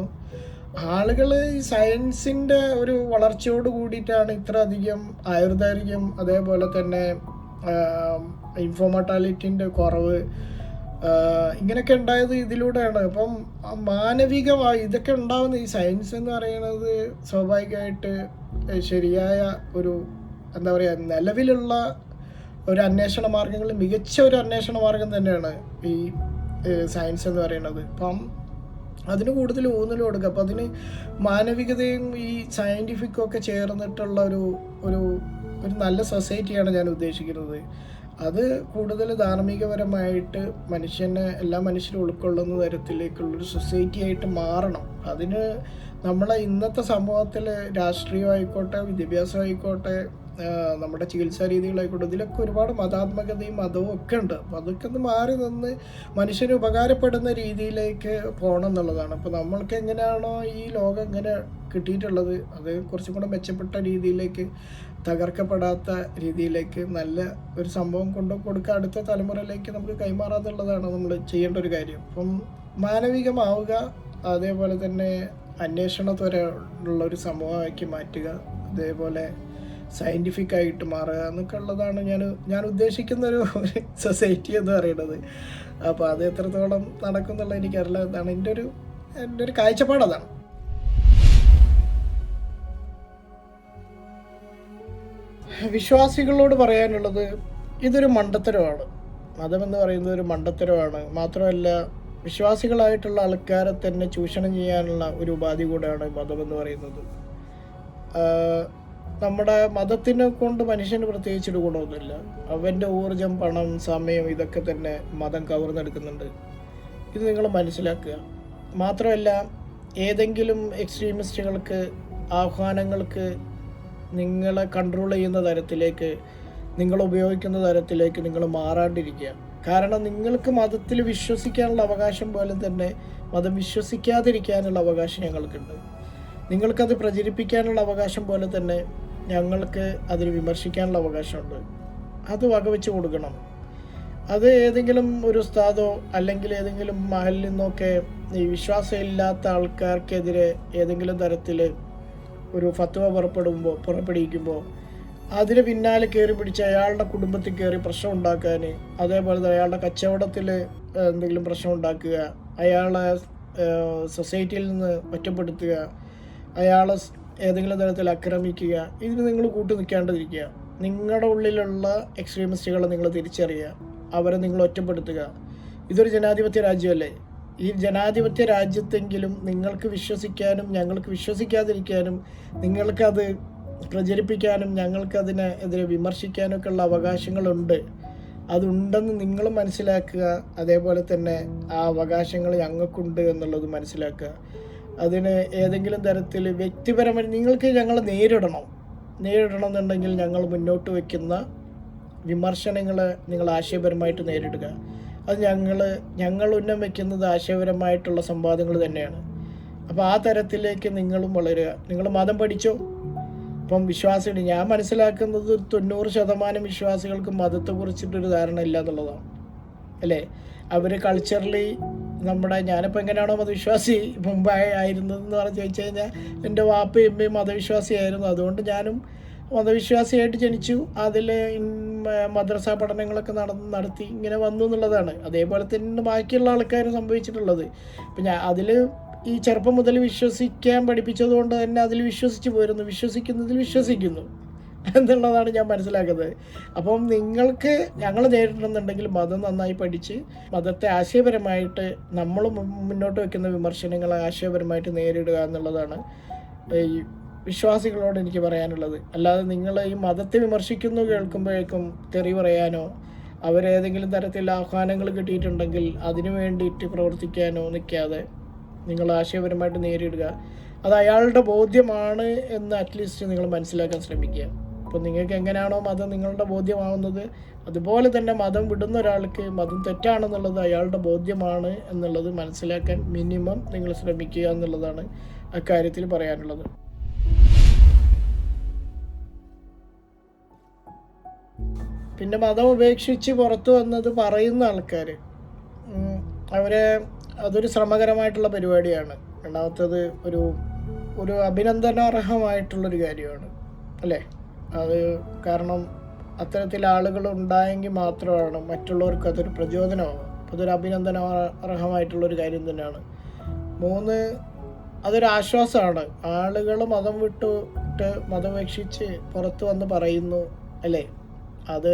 Speaker 1: ആളുകൾ ഈ സയൻസിൻ്റെ ഒരു വളർച്ചയോട് കൂടിയിട്ടാണ് ഇത്ര അധികം ആയുർദൈർഘ്യം, അതേപോലെ തന്നെ ഇൻഫോമോർട്ടാലിറ്റിൻ്റെ കുറവ്, ഇങ്ങനെയൊക്കെ ഉണ്ടായത് ഇതിലൂടെയാണ്. അപ്പം മാനവികമായി ഇതൊക്കെ ഉണ്ടാകുന്ന ഈ സയൻസ് എന്ന് പറയുന്നത് സ്വാഭാവികമായിട്ട് ശരിയായ ഒരു എന്താ പറയുക, നിലവിലുള്ള ഒരു അന്വേഷണ മാർഗങ്ങളിൽ മികച്ച ഒരു അന്വേഷണ മാർഗം തന്നെയാണ് ഈ സയൻസ് എന്ന് പറയുന്നത്. അപ്പം അതിന് കൂടുതൽ ഊന്നൽ കൊടുക്കുക. അപ്പം അതിന് മാനവികതയും ഈ സയൻറ്റിഫിക്കും ഒക്കെ ചേർന്നിട്ടുള്ള ഒരു നല്ല സൊസൈറ്റിയാണ് ഞാൻ ഉദ്ദേശിക്കുന്നത്. അത് കൂടുതൽ ധാർമ്മികപരമായിട്ട് എല്ലാ മനുഷ്യരും ഉൾക്കൊള്ളുന്ന തരത്തിലേക്കുള്ളൊരു സൊസൈറ്റി ആയിട്ട് മാറണം. അതിന് നമ്മളെ ഇന്നത്തെ സമൂഹത്തിൽ രാഷ്ട്രീയമായിക്കോട്ടെ, വിദ്യാഭ്യാസമായിക്കോട്ടെ, നമ്മുടെ ചികിത്സാ രീതികളായിക്കോട്ടെ, ഇതിലൊക്കെ ഒരുപാട് മതാത്മകതയും മതവും ഒക്കെ ഉണ്ട്. അപ്പോൾ അതൊക്കെ ഒന്ന് മാറി നിന്ന് മനുഷ്യന് ഉപകാരപ്പെടുന്ന രീതിയിലേക്ക് പോകണം എന്നുള്ളതാണ്. അപ്പോൾ നമ്മൾക്ക് എങ്ങനെയാണോ ഈ ലോകം ഇങ്ങനെ കിട്ടിയിട്ടുള്ളത്, അത് കുറച്ചും കൂടെ മെച്ചപ്പെട്ട രീതിയിലേക്ക്, തകർക്കപ്പെടാത്ത രീതിയിലേക്ക് നല്ല ഒരു സംഭവം കൊടുക്കുക, അടുത്ത തലമുറയിലേക്ക് നമുക്ക് കൈമാറാന്നുള്ളതാണ് നമ്മൾ ചെയ്യേണ്ട ഒരു കാര്യം. അപ്പം മാനവികമാവുക, അതേപോലെ തന്നെ അന്വേഷണത്വര ഉള്ള ഒരു സമൂഹമാക്കി മാറ്റുക, അതേപോലെ സയൻറ്റിഫിക് ആയിട്ട് മാറുക എന്നൊക്കെ ഉള്ളതാണ് ഞാൻ ഉദ്ദേശിക്കുന്ന ഒരു സൊസൈറ്റി എന്ന് പറയുന്നത്. അപ്പോൾ അത് എത്രത്തോളം നടക്കുന്നുള്ള എനിക്കറിയില്ല. അതാണ് എൻ്റെ ഒരു കാഴ്ചപ്പാട്. അതാണ്. വിശ്വാസികളോട് പറയാനുള്ളത്, ഇതൊരു മണ്ടത്തരമാണ്. മതമെന്ന് പറയുന്നത് ഒരു മണ്ടത്തരമാണ്. മാത്രമല്ല, വിശ്വാസികളായിട്ടുള്ള ആൾക്കാരെ തന്നെ ചൂഷണം ചെയ്യാനുള്ള ഒരു ഉപാധി കൂടെയാണ് മതമെന്ന് പറയുന്നത്. നമ്മുടെ മതത്തിനെ കൊണ്ട് മനുഷ്യന് പ്രത്യേകിച്ചൊരു ഗുണമൊന്നുമില്ല. അവൻ്റെ ഊർജം, പണം, സമയം ഇതൊക്കെ തന്നെ മതം കവർന്നെടുക്കുന്നുണ്ട്. ഇത് നിങ്ങൾ മനസ്സിലാക്കുക. മാത്രമല്ല, ഏതെങ്കിലും എക്സ്ട്രീമിസ്റ്റുകൾക്ക്, ആഹ്വാനങ്ങൾക്ക് നിങ്ങളെ കൺട്രോൾ ചെയ്യുന്ന തരത്തിലേക്ക്, നിങ്ങൾ ഉപയോഗിക്കുന്ന തരത്തിലേക്ക് നിങ്ങൾ മാറാണ്ടിരിക്കുക. കാരണം നിങ്ങൾക്ക് മതത്തിൽ വിശ്വസിക്കാനുള്ള അവകാശം പോലെ തന്നെ മതം വിശ്വസിക്കാതിരിക്കാനുള്ള അവകാശം ഞങ്ങൾക്കുണ്ട്. നിങ്ങൾക്കത് പ്രചരിപ്പിക്കാനുള്ള അവകാശം പോലെ തന്നെ ഞങ്ങൾക്ക് അതിൽ വിമർശിക്കാനുള്ള അവകാശമുണ്ട്. അത് വകവെച്ച് കൊടുക്കണം. അത് ഏതെങ്കിലും ഒരു ഉസ്താദോ അല്ലെങ്കിൽ ഏതെങ്കിലും മഹലിൽ നിന്നൊക്കെ ഈ വിശ്വാസമില്ലാത്ത ആൾക്കാർക്കെതിരെ ഏതെങ്കിലും തരത്തിൽ ഒരു ഫത്വ പുറപ്പെടുവിക്കുമ്പോൾ അതിന് പിന്നാലെ കയറി പിടിച്ച് അയാളുടെ കുടുംബത്തിൽ കയറി പ്രശ്നം ഉണ്ടാക്കാൻ, അതേപോലെ തന്നെ അയാളുടെ കച്ചവടത്തിൽ എന്തെങ്കിലും പ്രശ്നം ഉണ്ടാക്കുക, അയാളെ സൊസൈറ്റിയിൽ നിന്ന് ഒറ്റപ്പെടുത്തുക, അയാളെ ഏതെങ്കിലും തരത്തിൽ ആക്രമിക്കുക, ഇതിന് നിങ്ങൾ കൂട്ടു നിൽക്കാണ്ടിരിക്കുക. നിങ്ങളുടെ ഉള്ളിലുള്ള എക്സ്ട്രീമിസ്റ്റുകളെ നിങ്ങൾ തിരിച്ചറിയുക, അവരെ നിങ്ങൾ ഒറ്റപ്പെടുത്തുക. ഇതൊരു ജനാധിപത്യ രാജ്യമല്ലേ? ഈ ജനാധിപത്യ രാജ്യത്തെങ്കിലും നിങ്ങൾക്ക് വിശ്വസിക്കാനും ഞങ്ങൾക്ക് വിശ്വസിക്കാതിരിക്കാനും, നിങ്ങൾക്കത് പ്രചരിപ്പിക്കാനും ഞങ്ങൾക്കതിനെതിരെ വിമർശിക്കാനൊക്കെ ഉള്ള അവകാശങ്ങളുണ്ട്. അതുണ്ടെന്ന് നിങ്ങൾ മനസ്സിലാക്കുക. അതേപോലെ തന്നെ ആ അവകാശങ്ങൾ ഞങ്ങൾക്കുണ്ട് എന്നുള്ളത് മനസ്സിലാക്കുക. അതിന് ഏതെങ്കിലും തരത്തിൽ വ്യക്തിപരമായി നിങ്ങൾക്ക് ഞങ്ങൾ നേരിടണം എന്നുണ്ടെങ്കിൽ ഞങ്ങൾ മുന്നോട്ട് വയ്ക്കുന്ന വിമർശനങ്ങളെ നിങ്ങൾ ആശയപരമായിട്ട് നേരിടുക. അത് ഞങ്ങൾ ഉന്നം വയ്ക്കുന്നത് ആശയപരമായിട്ടുള്ള സംവാദങ്ങൾ തന്നെയാണ്. അപ്പോൾ ആ തരത്തിലേക്ക് നിങ്ങളും വളരുക. നിങ്ങൾ മതം പഠിച്ചോ? ഇപ്പം വിശ്വാസികൾ, ഞാൻ മനസ്സിലാക്കുന്നത് 90% വിശ്വാസികൾക്ക് മതത്തെക്കുറിച്ചിട്ടൊരു ധാരണ ഇല്ല എന്നുള്ളതാണ്, അല്ലേ? അവർ കൾച്ചറലി ഞാനിപ്പോൾ എങ്ങനെയാണോ മതവിശ്വാസി ആയിരുന്നതെന്ന് പറഞ്ഞ് ചോദിച്ചു കഴിഞ്ഞാൽ, എൻ്റെ വാപ്പയും എമ്മയും മതവിശ്വാസിയായിരുന്നു. അതുകൊണ്ട് ഞാനും മതവിശ്വാസിയായിട്ട് ജനിച്ചു. അതിൽ മദ്രസ പഠനങ്ങളൊക്കെ നടത്തി ഇങ്ങനെ വന്നു എന്നുള്ളതാണ്. അതേപോലെ തന്നെ ബാക്കിയുള്ള ആൾക്കാരും സംഭവിച്ചിട്ടുള്ളത്. ഇപ്പം അതിൽ ഈ ചെറുപ്പം മുതൽ വിശ്വസിക്കാൻ പഠിപ്പിച്ചതുകൊണ്ട് തന്നെ അതിൽ വിശ്വസിച്ച് പോരുന്നു, വിശ്വസിക്കുന്നതിൽ വിശ്വസിക്കുന്നു എന്നുള്ളതാണ് ഞാൻ മനസ്സിലാക്കുന്നത്. അപ്പം നിങ്ങൾക്ക് ഞങ്ങൾ നേരിടണമെന്നുണ്ടെങ്കിൽ മതം നന്നായി പഠിച്ച് മതത്തെ ആശയപരമായിട്ട് നമ്മൾ മുന്നോട്ട് വയ്ക്കുന്ന വിമർശനങ്ങളെ ആശയപരമായിട്ട് നേരിടുക എന്നുള്ളതാണ് ഈ വിശ്വാസികളോട് എനിക്ക് പറയാനുള്ളത്. അല്ലാതെ നിങ്ങൾ ഈ മതത്തെ വിമർശിക്കുന്നു കേൾക്കുമ്പോഴേക്കും തെറി പറയാനോ അവരേതെങ്കിലും തരത്തിൽ ആഹ്വാനങ്ങൾ കിട്ടിയിട്ടുണ്ടെങ്കിൽ അതിനു വേണ്ടിയിട്ട് പ്രവർത്തിക്കാനോ നിൽക്കാതെ നിങ്ങൾ ആശയപരമായിട്ട് നേരിടുക. അത് അയാളുടെ ബോധ്യമാണ് എന്ന് അറ്റ്ലീസ്റ്റ് നിങ്ങൾ മനസ്സിലാക്കാൻ ശ്രമിക്കുക. അപ്പോൾ നിങ്ങൾക്ക് എങ്ങനെയാണോ മതം നിങ്ങളുടെ ബോധ്യമാവുന്നത്, അതുപോലെ തന്നെ മതം വിടുന്ന ഒരാൾക്ക് മതം തെറ്റാണെന്നുള്ളത് അയാളുടെ ബോധ്യമാണ് എന്നുള്ളത് മനസ്സിലാക്കാൻ മിനിമം നിങ്ങൾ ശ്രമിക്കുക എന്നുള്ളതാണ് അക്കാര്യത്തിൽ പറയാനുള്ളത്. പിന്നെ മതം ഉപേക്ഷിച്ച് പുറത്തു വന്നത് പറയുന്ന ആൾക്കാർ, അതൊരു ശ്രമകരമായിട്ടുള്ള പരിപാടിയാണ്. രണ്ടാമത്തേത് ഒരു അഭിനന്ദനാർഹമായിട്ടുള്ളൊരു കാര്യമാണ്, അല്ലേ? അത് കാരണം അത്തരത്തിൽ ആളുകൾ ഉണ്ടായെങ്കിൽ മാത്രമാണ് മറ്റുള്ളവർക്ക് അതൊരു പ്രചോദനമാകും. അതൊരു അഭിനന്ദനാർഹമായിട്ടുള്ളൊരു കാര്യം തന്നെയാണ്. 3, അതൊരു ആശ്വാസമാണ്. ആളുകൾ മതം വിട്ടിട്ട് മതമപേക്ഷിച്ച് പുറത്ത് വന്ന് പറയുന്നു, അല്ലേ? അത്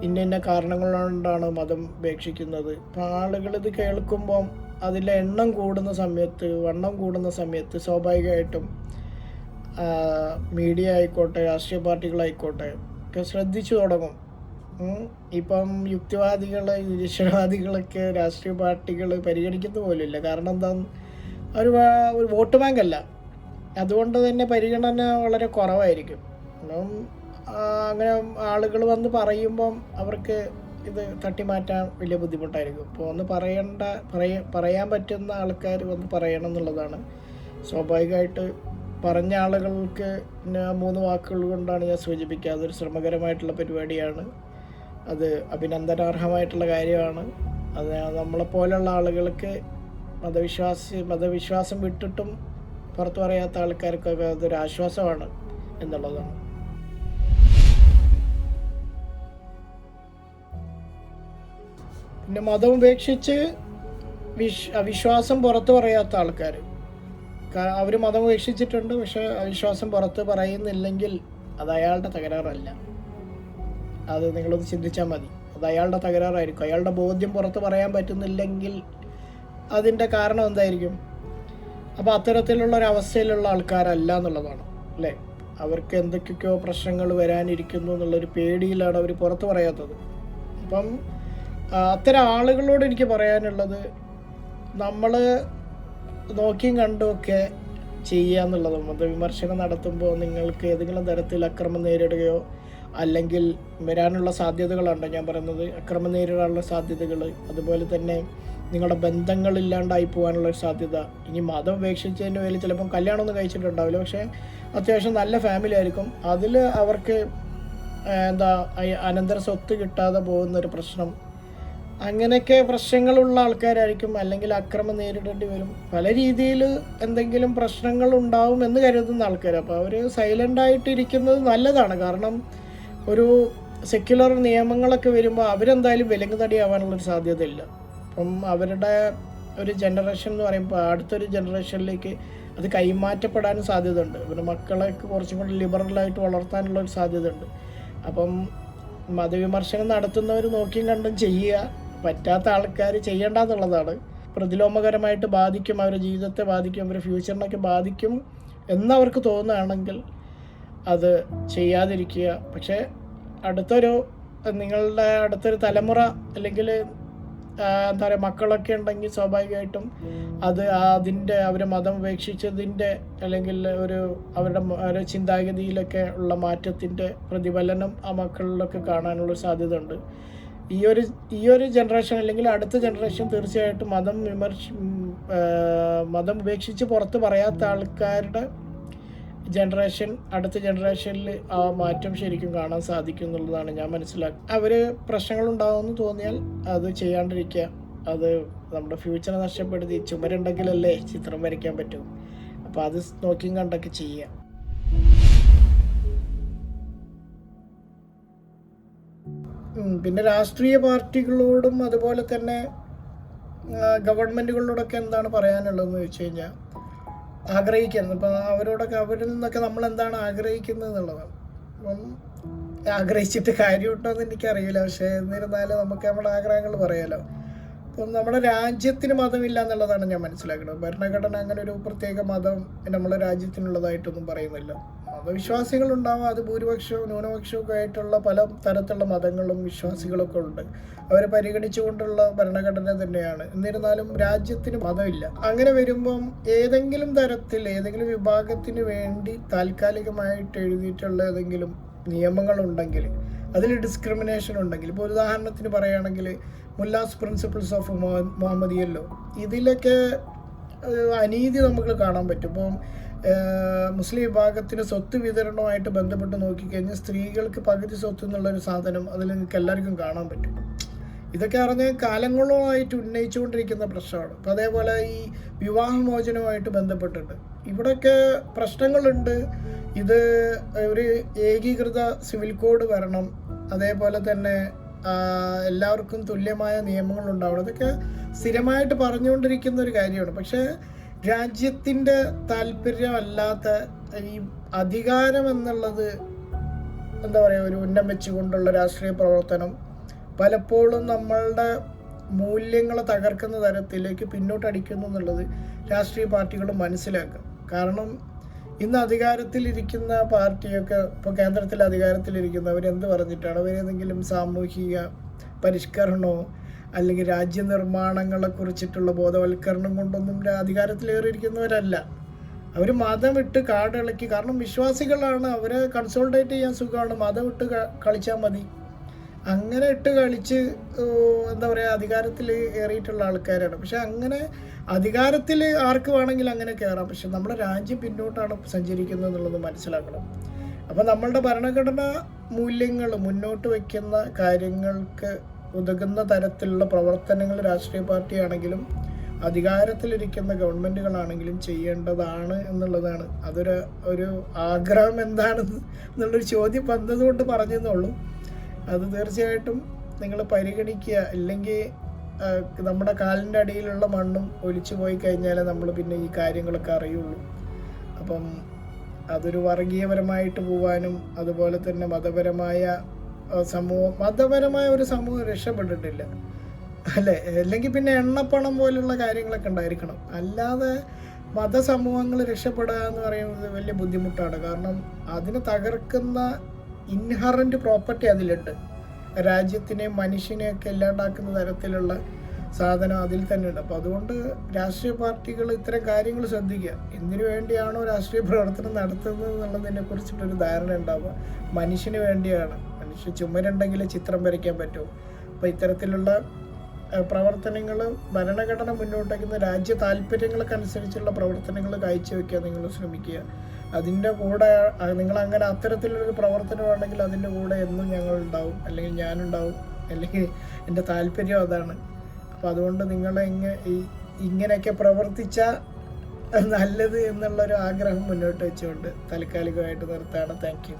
Speaker 1: ഇന്ന കാരണങ്ങൾ കൊണ്ടാണ് മതം ഉപേക്ഷിക്കുന്നത്. അപ്പോൾ ആളുകളിത് കേൾക്കുമ്പം അതിലെ എണ്ണം കൂടുന്ന സമയത്ത്, വണ്ണം കൂടുന്ന സമയത്ത് സ്വാഭാവികമായിട്ടും മീഡിയ ആയിക്കോട്ടെ, രാഷ്ട്രീയ പാർട്ടികളായിക്കോട്ടെ ഒക്കെ ശ്രദ്ധിച്ചു തുടങ്ങും. ഇപ്പം യുക്തിവാദികൾ, നിരീശ്വരവാദികളൊക്കെ രാഷ്ട്രീയ പാർട്ടികൾ പരിഗണിക്കുന്ന പോലുമില്ല. കാരണം എന്താണെന്ന്, ഒരു വോട്ട് ബാങ്കല്ല. അതുകൊണ്ട് തന്നെ പരിഗണന വളരെ കുറവായിരിക്കും. അങ്ങനെ ആളുകൾ വന്ന് പറയുമ്പം അവർക്ക് ഇത് തട്ടിമാറ്റാൻ വലിയ ബുദ്ധിമുട്ടായിരിക്കും. അപ്പോൾ ഒന്ന് പറയാൻ പറ്റുന്ന ആൾക്കാർ വന്ന് പറയണം എന്നുള്ളതാണ്. സ്വാഭാവികമായിട്ട് പറഞ്ഞ ആളുകൾക്ക് 3 വാക്കുകൾ കൊണ്ടാണ് ഞാൻ സൂചിപ്പിക്കുക. അതൊരു ശ്രമകരമായിട്ടുള്ള പരിപാടിയാണ്, അത് അഭിനന്ദനാർഹമായിട്ടുള്ള കാര്യമാണ്. അത് നമ്മളെപ്പോലുള്ള ആളുകൾക്ക് മതവിശ്വാസം വിട്ടിട്ടും പുറത്തു പറയാത്ത ആൾക്കാർക്കൊക്കെ അതൊരു ആശ്വാസമാണ് എന്നുള്ളതാണ്. പിന്നെ മതം ഉപേക്ഷിച്ച് അവിശ്വാസം പുറത്ത് പറയാത്ത ആൾക്കാർ, അവർ മതം ഉപേക്ഷിച്ചിട്ടുണ്ട്, പക്ഷെ അവിശ്വാസം പുറത്ത് പറയുന്നില്ലെങ്കിൽ അത് അയാളുടെ തകരാറല്ല. അത് നിങ്ങളൊന്ന് ചിന്തിച്ചാൽ മതി. അത് അയാളുടെ തകരാറായിരിക്കും. അയാളുടെ ബോധ്യം പുറത്ത് പറയാൻ പറ്റുന്നില്ലെങ്കിൽ അതിൻ്റെ കാരണം എന്തായിരിക്കും? അപ്പോൾ അത്തരത്തിലുള്ള ഒരവസ്ഥയിലുള്ള ആൾക്കാരല്ല എന്നുള്ളതാണ്, അല്ലേ? അവർക്ക് എന്തൊക്കെയോ പ്രശ്നങ്ങൾ വരാനിരിക്കുന്നു എന്നുള്ളൊരു പേടിയിലാണ് അവർ പുറത്ത് പറയാത്തത്. അപ്പം അത്തരം ആളുകളോട് എനിക്ക് പറയാനുള്ളത്, നമ്മൾ നോക്കിയും കണ്ടുമൊക്കെ ചെയ്യുക എന്നുള്ളത്. മതവിമർശനം നടത്തുമ്പോൾ നിങ്ങൾക്ക് ഏതെങ്കിലും തരത്തിൽ അക്രമം നേരിടുകയോ അല്ലെങ്കിൽ വരാനുള്ള സാധ്യതകളുണ്ട്. ഞാൻ പറയുന്നത് അക്രമം നേരിടാനുള്ള സാധ്യതകൾ, അതുപോലെ തന്നെ നിങ്ങളുടെ ബന്ധങ്ങളില്ലാണ്ടായി പോകാനുള്ളൊരു സാധ്യത. ഇനി മതം ഉപേക്ഷിച്ചതിൻ്റെ പേരിൽ ചിലപ്പം കല്യാണമൊന്നും കഴിച്ചിട്ടുണ്ടാവില്ല, പക്ഷേ അത്യാവശ്യം നല്ല ഫാമിലി ആയിരിക്കും. അതിൽ അവർക്ക് അനന്തര സ്വത്ത് കിട്ടാതെ പോകുന്നൊരു പ്രശ്നം, അങ്ങനെയൊക്കെ പ്രശ്നങ്ങളുള്ള ആൾക്കാരായിരിക്കും. അല്ലെങ്കിൽ അക്രമം നേരിടേണ്ടി വരും. പല രീതിയിൽ എന്തെങ്കിലും പ്രശ്നങ്ങൾ ഉണ്ടാവും എന്ന് കരുതുന്ന ആൾക്കാർ. അപ്പോൾ അവർ സൈലൻ്റായിട്ടിരിക്കുന്നത് നല്ലതാണ്. കാരണം ഒരു സെക്യുലർ നിയമങ്ങളൊക്കെ വരുമ്പോൾ അവരെന്തായാലും വിലങ്ങുതടിയാവാനുള്ളൊരു സാധ്യതയില്ല. അപ്പം അവരുടെ ഒരു ജനറേഷൻ എന്ന് പറയുമ്പോൾ അടുത്തൊരു ജനറേഷനിലേക്ക് അത് കൈമാറ്റപ്പെടാനും സാധ്യതയുണ്ട്. അവരുടെ മക്കളൊക്കെ കുറച്ചും കൂടി ലിബറലായിട്ട് വളർത്താനുള്ളൊരു സാധ്യതയുണ്ട്. അപ്പം മതവിമർശനം നടത്തുന്നവർ നോക്കിയും കണ്ടും ചെയ്യുക, പറ്റാത്ത ആൾക്കാർ ചെയ്യേണ്ട എന്നുള്ളതാണ്. പ്രതിലോമകരമായിട്ട് ബാധിക്കും, അവരുടെ ജീവിതത്തെ ബാധിക്കും, അവരുടെ ഫ്യൂച്ചറിനൊക്കെ ബാധിക്കും എന്നവർക്ക് തോന്നുകയാണെങ്കിൽ അത് ചെയ്യാതിരിക്കുക. പക്ഷേ നിങ്ങളുടെ അടുത്തൊരു തലമുറ അല്ലെങ്കിൽ എന്താ പറയുക മക്കളൊക്കെ ഉണ്ടെങ്കിൽ സ്വാഭാവികമായിട്ടും അവരെ മതം ഉപേക്ഷിച്ചതിൻ്റെ അല്ലെങ്കിൽ അവരുടെ ചിന്താഗതിയിലൊക്കെ ഉള്ള മാറ്റത്തിൻ്റെ പ്രതിഫലനം ആ മക്കളിലൊക്കെ കാണാനുള്ള സാധ്യത ഉണ്ട്. ഈ ഒരു ജനറേഷൻ അല്ലെങ്കിൽ അടുത്ത ജനറേഷൻ തീർച്ചയായിട്ടും മതം ഉപേക്ഷിച്ച് പുറത്ത് പറയാത്ത ആൾക്കാരുടെ അടുത്ത ജനറേഷനിൽ ആ മാറ്റം ശരിക്കും കാണാൻ സാധിക്കും എന്നുള്ളതാണ് ഞാൻ മനസ്സിലാക്കുന്നത്. അവർ പ്രശ്നങ്ങളുണ്ടാകുമെന്ന് തോന്നിയാൽ അത് ചെയ്യാണ്ടിരിക്കുക. അത് നമ്മുടെ ഫ്യൂച്ചറെ നഷ്ടപ്പെടുത്തി ചുമരുണ്ടെങ്കിലല്ലേ ചിത്രം വരയ്ക്കാൻ പറ്റും. അപ്പോൾ അത് നോക്കിയും കണ്ടൊക്കെ ചെയ്യുക. പിന്നെ രാഷ്ട്രീയ പാർട്ടികളോടും അതുപോലെ തന്നെ ഗവൺമെൻറ്റുകളോടൊക്കെ എന്താണ് പറയാനുള്ളതെന്ന് വെച്ച് കഴിഞ്ഞാൽ, ആഗ്രഹിക്കുന്നത് ഇപ്പം അവരിൽ നിന്നൊക്കെ നമ്മൾ എന്താണ് ആഗ്രഹിക്കുന്നത് എന്നുള്ളതാണ്. അപ്പം ആഗ്രഹിച്ചിട്ട് കാര്യമുണ്ടോ എന്ന് എനിക്കറിയില്ല. പക്ഷേ എന്നിരുന്നാലും നമുക്ക് നമ്മുടെ ആഗ്രഹങ്ങൾ പറയാമല്ലോ. അപ്പം നമ്മുടെ രാജ്യത്തിന് മതമില്ല എന്നുള്ളതാണ് ഞാൻ മനസ്സിലാക്കുന്നത്. ഭരണഘടന അങ്ങനെ ഒരു പ്രത്യേക മതം നമ്മുടെ രാജ്യത്തിനുള്ളതായിട്ടൊന്നും പറയുന്നില്ല. മതവിശ്വാസികളുണ്ടാവും, അത് ഭൂരിപക്ഷവും ന്യൂനപക്ഷവും ഒക്കെ ആയിട്ടുള്ള പല തരത്തിലുള്ള മതങ്ങളും വിശ്വാസികളൊക്കെ ഉണ്ട്. അവരെ പരിഗണിച്ചുകൊണ്ടുള്ള ഭരണഘടന തന്നെയാണ്. എന്നിരുന്നാലും രാജ്യത്തിന് മതമില്ല. അങ്ങനെ വരുമ്പം ഏതെങ്കിലും വിഭാഗത്തിന് വേണ്ടി താൽക്കാലികമായിട്ട് എഴുതിയിട്ടുള്ള ഏതെങ്കിലും നിയമങ്ങളുണ്ടെങ്കിൽ, അതിൽ ഡിസ്ക്രിമിനേഷൻ ഉണ്ടെങ്കിൽ, ഇപ്പോൾ ഉദാഹരണത്തിന് പറയുകയാണെങ്കിൽ മുല്ലാസ് പ്രിൻസിപ്പിൾസ് ഓഫ് മുഹമ്മദിയല്ലോ, ഇതിലൊക്കെ അനീതി നമുക്ക് കാണാൻ പറ്റും. ഇപ്പം മുസ്ലിം വിഭാഗത്തിന് സ്വത്ത് വിതരണവുമായിട്ട് ബന്ധപ്പെട്ട് നോക്കിക്കഴിഞ്ഞാൽ സ്ത്രീകൾക്ക് പകുതി സ്വത്ത് എന്നുള്ളൊരു സാധനം അതിൽ നിങ്ങൾക്ക് എല്ലാവർക്കും കാണാൻ പറ്റും. ഇതൊക്കെ അറിഞ്ഞ് കാലങ്ങളായിട്ട് ഉന്നയിച്ചുകൊണ്ടിരിക്കുന്ന പ്രശ്നമാണ്. അപ്പോൾ അതേപോലെ ഈ വിവാഹമോചനവുമായിട്ട് ബന്ധപ്പെട്ടിട്ട് ഇവിടെയൊക്കെ പ്രശ്നങ്ങളുണ്ട്. ഇത് ഒരു ഏകീകൃത സിവിൽ കോഡ് വരണം, അതേപോലെ തന്നെ എല്ലാവർക്കും തുല്യമായ നിയമങ്ങൾ ഉണ്ടാവണം. ഇതൊക്കെ സ്ഥിരമായിട്ട് പറഞ്ഞുകൊണ്ടിരിക്കുന്ന ഒരു കാര്യമാണ്. പക്ഷേ രാജ്യത്തിൻ്റെ താല്പര്യമല്ലാത്ത ഈ അധികാരം എന്നുള്ളത് എന്താ പറയുക, ഒരു ഉന്നം വെച്ചുകൊണ്ടുള്ള രാഷ്ട്രീയ പ്രവർത്തനം പലപ്പോഴും നമ്മളുടെ മൂല്യങ്ങളെ തകർക്കുന്ന തരത്തിലേക്ക് പിന്നോട്ടടിക്കുന്നു എന്നുള്ളത് രാഷ്ട്രീയ പാർട്ടികൾ മനസ്സിലാക്കുക. കാരണം ഇന്ന് അധികാരത്തിലിരിക്കുന്ന പാർട്ടിയൊക്കെ, ഇപ്പോൾ കേന്ദ്രത്തിൽ അധികാരത്തിലിരിക്കുന്നവരെന്ത് പറഞ്ഞിട്ടാണ്? അവരേതെങ്കിലും സാമൂഹിക പരിഷ്കരണമോ അല്ലെങ്കിൽ രാജ്യനിർമ്മാണങ്ങളെക്കുറിച്ചിട്ടുള്ള ബോധവൽക്കരണം കൊണ്ടൊന്നും അധികാരത്തിലേറിയിരിക്കുന്നവരല്ല. അവർ മതം ഇട്ട് കാടിളക്കി. കാരണം വിശ്വാസികളാണ്, അവരെ കൺസോൾട്ടേറ്റ് ചെയ്യാൻ സുഖമാണ്, മതം ഇട്ട് കളിച്ചാൽ മതി. അങ്ങനെ ഇട്ട് കളിച്ച് എന്താ പറയുക അധികാരത്തിൽ ഏറിയിട്ടുള്ള ആൾക്കാരാണ്. പക്ഷെ അങ്ങനെ അധികാരത്തിൽ ആർക്ക് വേണമെങ്കിൽ അങ്ങനെ കയറാം. പക്ഷെ നമ്മുടെ രാജ്യം പിന്നോട്ടാണ് സഞ്ചരിക്കുന്നത് എന്നുള്ളത് മനസ്സിലാക്കണം. അപ്പോൾ നമ്മളുടെ ഭരണഘടനാ മൂല്യങ്ങൾ മുന്നോട്ട് വയ്ക്കുന്ന കാര്യങ്ങൾക്ക് ഉതകുന്ന തരത്തിലുള്ള പ്രവർത്തനങ്ങൾ രാഷ്ട്രീയ പാർട്ടിയാണെങ്കിലും അധികാരത്തിലിരിക്കുന്ന ഗവൺമെൻറ്റുകളാണെങ്കിലും ചെയ്യേണ്ടതാണ് എന്നുള്ളതാണ്. ഒരു ആഗ്രഹം എന്നുള്ളൊരു ചോദ്യം വന്നതുകൊണ്ട് പറഞ്ഞെന്നുള്ളൂ. അത് തീർച്ചയായിട്ടും നിങ്ങൾ പരിഗണിക്കുക. ഇല്ലെങ്കിൽ നമ്മുടെ കാലിൻ്റെ അടിയിലുള്ള മണ്ണും ഒലിച്ചു പോയി കഴിഞ്ഞാലേ നമ്മൾ പിന്നെ ഈ കാര്യങ്ങളൊക്കെ അറിയുള്ളൂ. അപ്പം അതൊരു വർഗീയപരമായിട്ട് പോകാനും അതുപോലെ തന്നെ മതപരമായ ഒരു സമൂഹം രക്ഷപ്പെട്ടിട്ടില്ല അല്ലേ? അല്ലെങ്കിൽ പിന്നെ എണ്ണപ്പണം പോലുള്ള കാര്യങ്ങളൊക്കെ ഉണ്ടായിരിക്കണം. അല്ലാതെ മതസമൂഹങ്ങൾ രക്ഷപ്പെടുക എന്ന് പറയുന്നത് വലിയ ബുദ്ധിമുട്ടാണ്. കാരണം അതിനെ തകർക്കുന്ന ഇൻഹറൻറ്റ് പ്രോപ്പർട്ടി അതിലുണ്ട്. രാജ്യത്തിനെയും മനുഷ്യനെയൊക്കെ ഇല്ലാണ്ടാക്കുന്ന തരത്തിലുള്ള സാധനം അതിൽ തന്നെ ഉണ്ട്. അപ്പോൾ അതുകൊണ്ട് രാഷ്ട്രീയ പാർട്ടികൾ ഇത്തരം കാര്യങ്ങൾ ശ്രദ്ധിക്കുക. എന്തിനു വേണ്ടിയാണോ രാഷ്ട്രീയ പ്രവർത്തനം നടത്തുന്നത് എന്നുള്ളതിനെ കുറിച്ചിട്ടൊരു ധാരണ ഉണ്ടാവുക. മനുഷ്യന് വേണ്ടിയാണ്. മനുഷ്യ ചുമരുണ്ടെങ്കിൽ ചിത്രം വരയ്ക്കാൻ പറ്റും. അപ്പോൾ ഇത്തരത്തിലുള്ള പ്രവർത്തനങ്ങൾ ഭരണഘടന മുന്നോട്ട് വയ്ക്കുന്ന രാജ്യ താല്പര്യങ്ങൾക്കനുസരിച്ചുള്ള പ്രവർത്തനങ്ങൾ കാഴ്ചവെക്കാൻ നിങ്ങൾ ശ്രമിക്കുക. അതിൻ്റെ കൂടെ നിങ്ങളങ്ങനെ അത്തരത്തിലൊരു പ്രവർത്തനമാണെങ്കിൽ അതിൻ്റെ കൂടെ എന്നും ഞങ്ങളുണ്ടാവും, അല്ലെങ്കിൽ ഞാനുണ്ടാവും, അല്ലെങ്കിൽ എൻ്റെ താല്പര്യം അതാണ്. അപ്പോൾ അതുകൊണ്ട് ഇങ്ങനെയൊക്കെ പ്രവർത്തിച്ചാൽ നല്ലത് എന്നുള്ളൊരു ആഗ്രഹം മുന്നോട്ട് വെച്ചുകൊണ്ട് താൽക്കാലികമായിട്ട് നിർത്താണ്. Thank you.